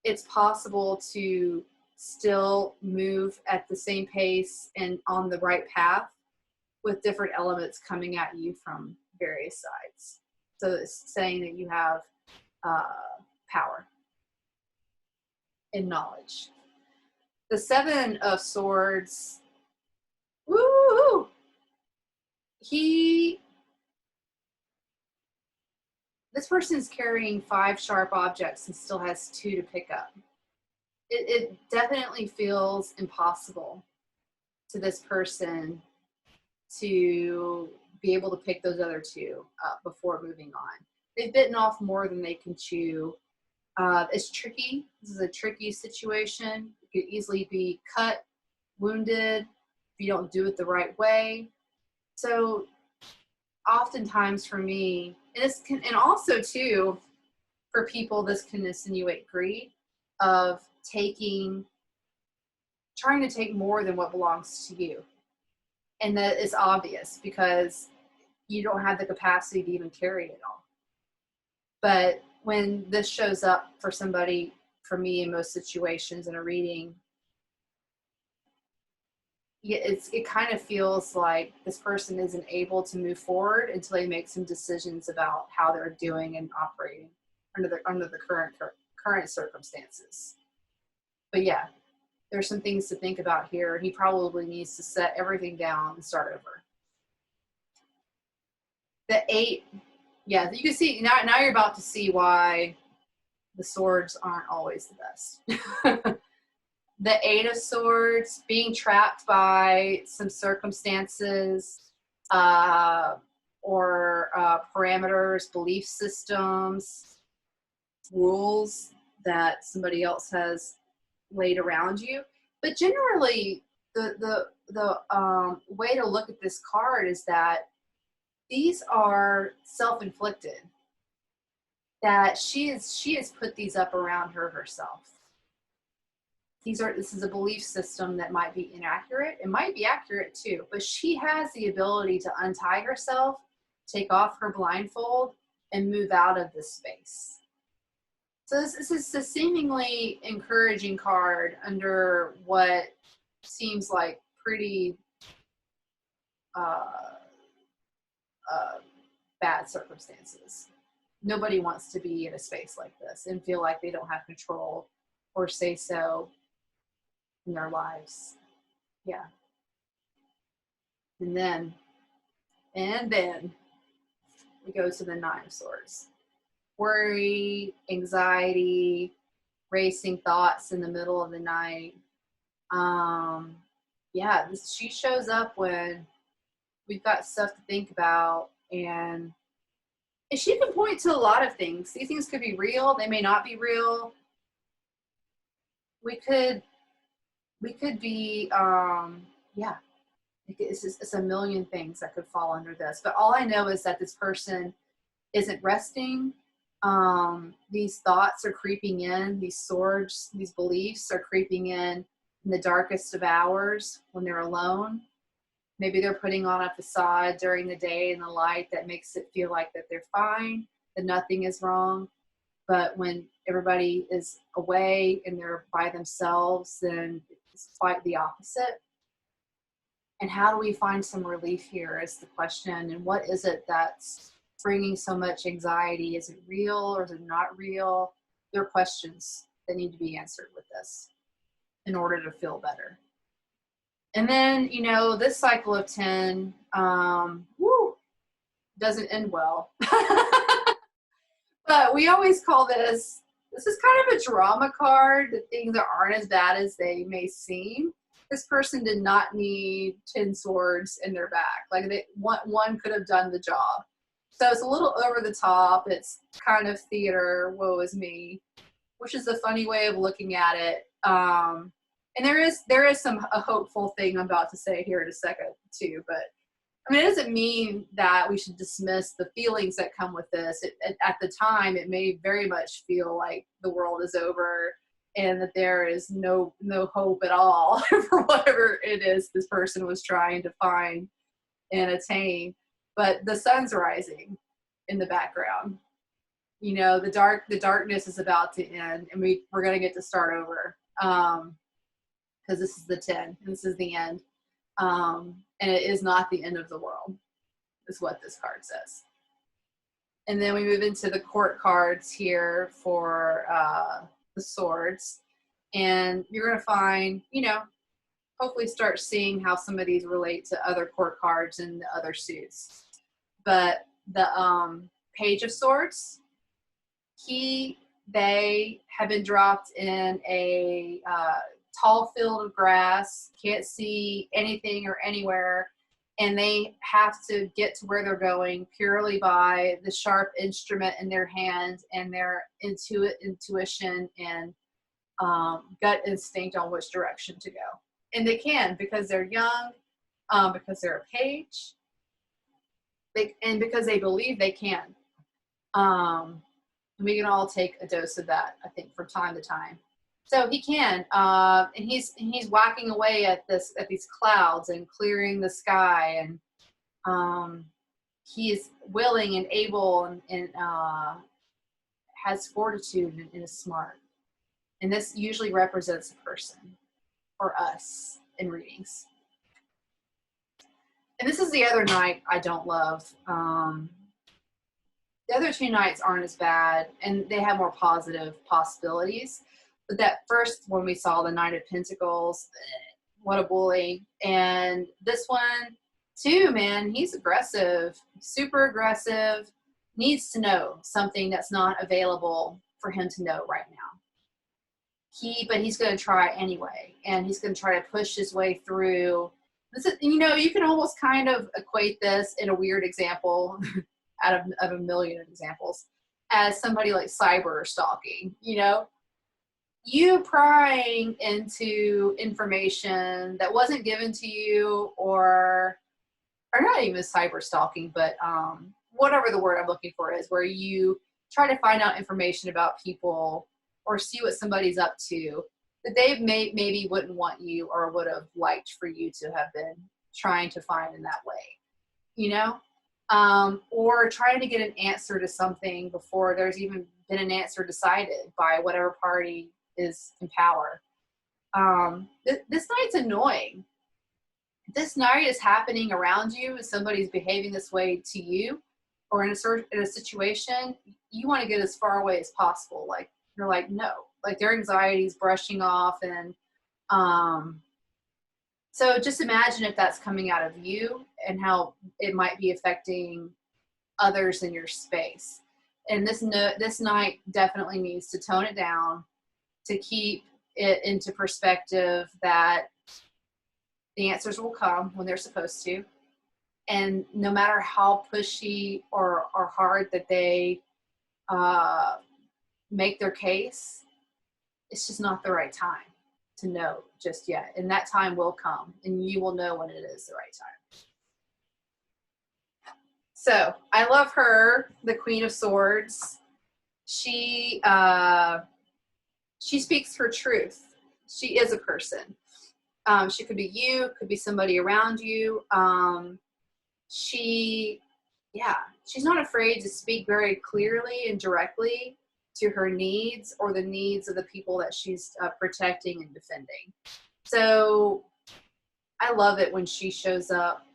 it's possible to still move at the same pace and on the right path with different elements coming at you from various sides. So it's saying that you have power and knowledge. The Seven of Swords, woo! This person's carrying 5 sharp objects and still has 2 to pick up. It definitely feels impossible to this person to be able to pick those other 2 up before moving on. They've bitten off more than they can chew, It's tricky. This is a tricky situation. You could easily be cut, wounded, if you don't do it the right way. So oftentimes for me, and also too, for people, this can insinuate greed of trying to take more than what belongs to you. And that is obvious because you don't have the capacity to even carry it all. But when this shows up for somebody, for me in most situations in a reading, it kind of feels like this person isn't able to move forward until they make some decisions about how they're doing and operating under the current circumstances. But yeah, there's some things to think about here. He probably needs to set everything down and start over. The 8, yeah, you can see now you're about to see why the swords aren't always the best. The 8 of Swords, being trapped by some circumstances or parameters, belief systems, rules that somebody else has laid around you. But generally, the way to look at this card is that these are self-inflicted. That she has put these up around her herself. This is a belief system that might be inaccurate. It might be accurate too, but she has the ability to untie herself, take off her blindfold, and move out of this space. So this is a seemingly encouraging card under what seems like pretty bad circumstances. Nobody wants to be in a space like this and feel like they don't have control or say so in their lives. Yeah. And then we go to the 9 of Swords. Worry, anxiety, racing thoughts in the middle of the night. Yeah, she shows up when we've got stuff to think about, and she can point to a lot of things. These things could be real. They may not be real. We could be, yeah, it's a million things that could fall under this. But all I know is that this person isn't resting. These thoughts are creeping in. These swords, these beliefs are creeping in the darkest of hours when they're alone. Maybe they're putting on a facade during the day in the light that makes it feel like that they're fine, that nothing is wrong. But when everybody is away and they're by themselves, then it's quite the opposite. And how do we find some relief here is the question. And what is it that's bringing so much anxiety? Is it real or is it not real? There are questions that need to be answered with this in order to feel better. And then, this cycle of 10, doesn't end well. But we always call this is kind of a drama card, that things aren't as bad as they may seem. This person did not need 10 swords in their back. Like one could have done the job. So it's a little over the top. It's kind of theater, woe is me, which is a funny way of looking at it. And there is a hopeful thing I'm about to say here in a second too, but I mean, it doesn't mean that we should dismiss the feelings that come with this. At the time, it may very much feel like the world is over and that there is no hope at all for whatever it is this person was trying to find and attain. But the sun's rising in the background. The darkness is about to end, and we're going to get to start over. Because this is the 10, and this is the end. And it is not the end of the world, is what this card says. And then we move into the court cards here for the swords. And you're going to find, hopefully start seeing how some of these relate to other court cards and the other suits. But the Page of Swords, they have been dropped in a tall field of grass, can't see anything or anywhere, and they have to get to where they're going purely by the sharp instrument in their hand and their intuition and gut instinct on which direction to go. And they can, because they're young, because they're a page, and because they believe they can. We can all take a dose of that, I think, from time to time. So he can, and he's whacking away at these clouds and clearing the sky, and he is willing and able and has fortitude and is smart. And this usually represents a person or us in readings. And this is the other knight I don't love. The other two knights aren't as bad, and they have more positive possibilities. But that first one we saw, the Knight of Pentacles, what a bully. And this one, too, man, he's aggressive, super aggressive, needs to know something that's not available for him to know right now. But he's going to try anyway, and he's going to try to push his way through. This is, you can almost kind of equate this in a weird example out of a million examples as somebody like cyber stalking, you prying into information that wasn't given to you, or not even cyber stalking, but whatever the word I'm looking for is, where you try to find out information about people or see what somebody's up to that they maybe wouldn't want you or would have liked for you to have been trying to find in that way, or trying to get an answer to something before there's even been an answer decided by whatever party is in power. This night's annoying. This night is happening around you, and somebody's behaving this way to you, or in a situation, you want to get as far away as possible. Like, you're like, no, like their anxiety is brushing off. And so just imagine if that's coming out of you and how it might be affecting others in your space. And this night definitely needs to tone it down, to keep it into perspective that the answers will come when they're supposed to. And no matter how pushy or hard that they make their case, it's just not the right time to know just yet. And that time will come, and you will know when it is the right time. So I love her, the Queen of Swords. She speaks her truth. She is a person. She could be you, could be somebody around you. She's not afraid to speak very clearly and directly to her needs or the needs of the people that she's protecting and defending. So I love it when she shows up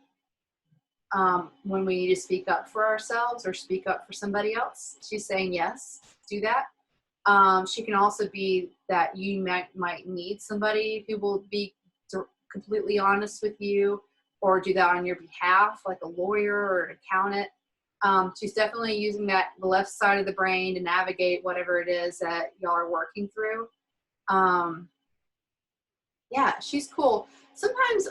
when we need to speak up for ourselves or speak up for somebody else. She's saying, yes, do that. She can also be that you might need somebody who will be completely honest with you or do that on your behalf, like a lawyer or an accountant. She's definitely using the left side of the brain to navigate whatever it is that y'all are working through. She's cool. Sometimes,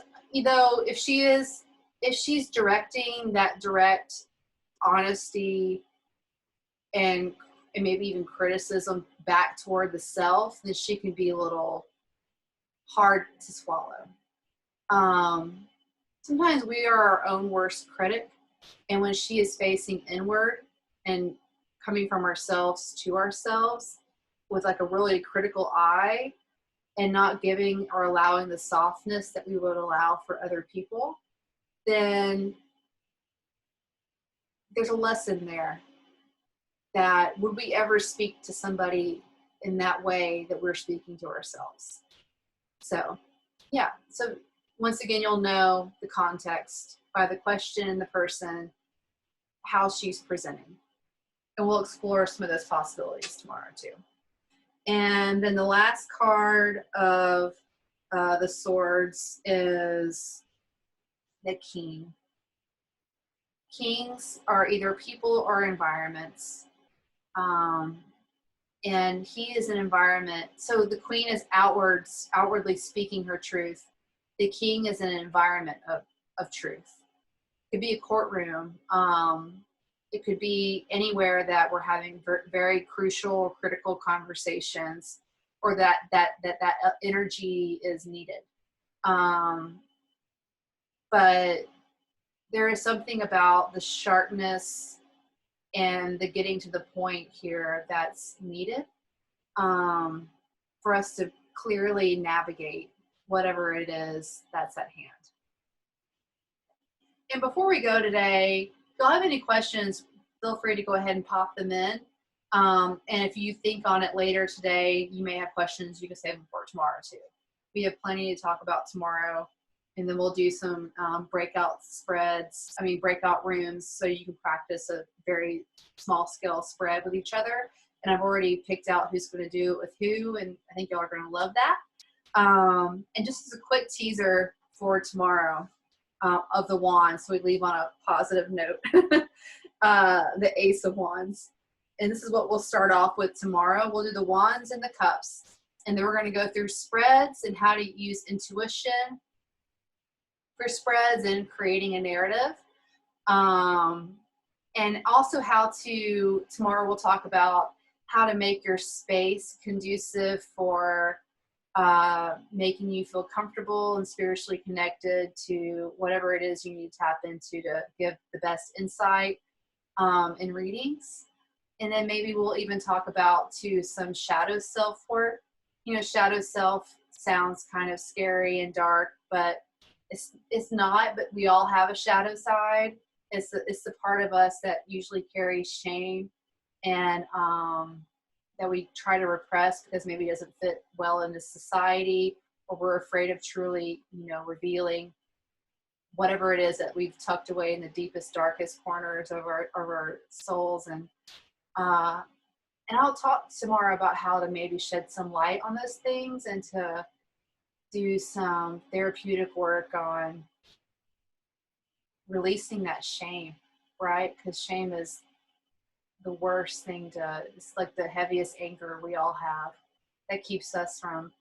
if she's directing that direct honesty and maybe even criticism back toward the self, then she can be a little hard to swallow. Sometimes we are our own worst critic, and when she is facing inward and coming from ourselves to ourselves with like a really critical eye and not giving or allowing the softness that we would allow for other people, then there's a lesson there that would we ever speak to somebody in that way that we're speaking to ourselves. So once again, you'll know the context by the question and the person, how she's presenting. And we'll explore some of those possibilities tomorrow too. And then the last card of the swords is the King. Kings are either people or environments. And he is an environment. So the Queen is outwardly speaking her truth. The King is an environment of truth. It could be a courtroom. It could be anywhere that we're having very crucial or critical conversations, or that energy is needed. But there is something about the sharpness and the getting to the point here that's needed for us to clearly navigate whatever it is that's at hand. And before we go today, if y'all have any questions, feel free to go ahead and pop them in. And if you think on it later today, you may have questions, you can save them for tomorrow too. We have plenty to talk about tomorrow. And then we'll do some breakout rooms, so you can practice a very small scale spread with each other. And I've already picked out who's going to do it with who, and I think y'all are going to love that. And just as a quick teaser for tomorrow of the Wands, so we leave on a positive note, the Ace of Wands. And this is what we'll start off with tomorrow. We'll do the Wands and the Cups. And then we're going to go through spreads and how to use intuition for spreads and creating a narrative. And also tomorrow we'll talk about how to make your space conducive for making you feel comfortable and spiritually connected to whatever it is you need to tap into to give the best insight in readings. And then maybe we'll even talk about some shadow self work. You know, shadow self sounds kind of scary and dark, but it's not. But we all have a shadow side. It's the part of us that usually carries shame and that we try to repress because maybe it doesn't fit well into society, or we're afraid of truly, revealing whatever it is that we've tucked away in the deepest, darkest corners of our souls. And I'll talk tomorrow about how to maybe shed some light on those things and to do some therapeutic work on releasing that shame, right? Because shame is the worst thing it's like the heaviest anchor we all have that keeps us from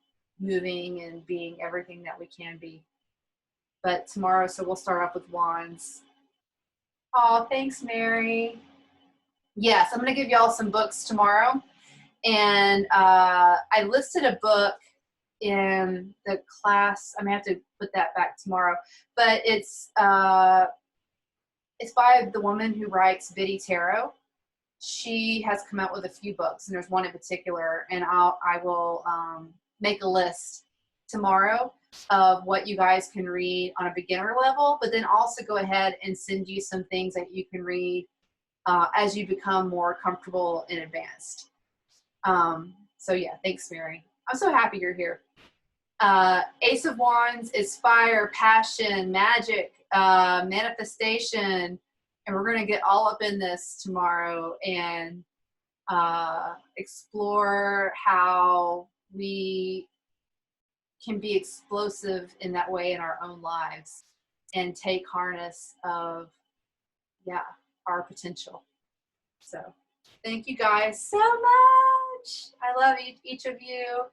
moving and being everything that we can be. But tomorrow, so we'll start off with Wands. Oh, thanks, Mary. Yes, I'm going to give y'all some books tomorrow. And I listed a book in the class. I may have to put that back tomorrow. But it's by the woman who writes Biddy Tarot. She has come out with a few books, and there's one in particular. And I will make a list tomorrow of what you guys can read on a beginner level, but then also go ahead and send you some things that you can read as you become more comfortable and advanced. So yeah, thanks, Mary. I'm so happy you're here. Ace of Wands is fire, passion, magic, manifestation, and we're going to get all up in this tomorrow and explore how we can be explosive in that way in our own lives and take harness of, our potential. So thank you guys so much. I love each of you.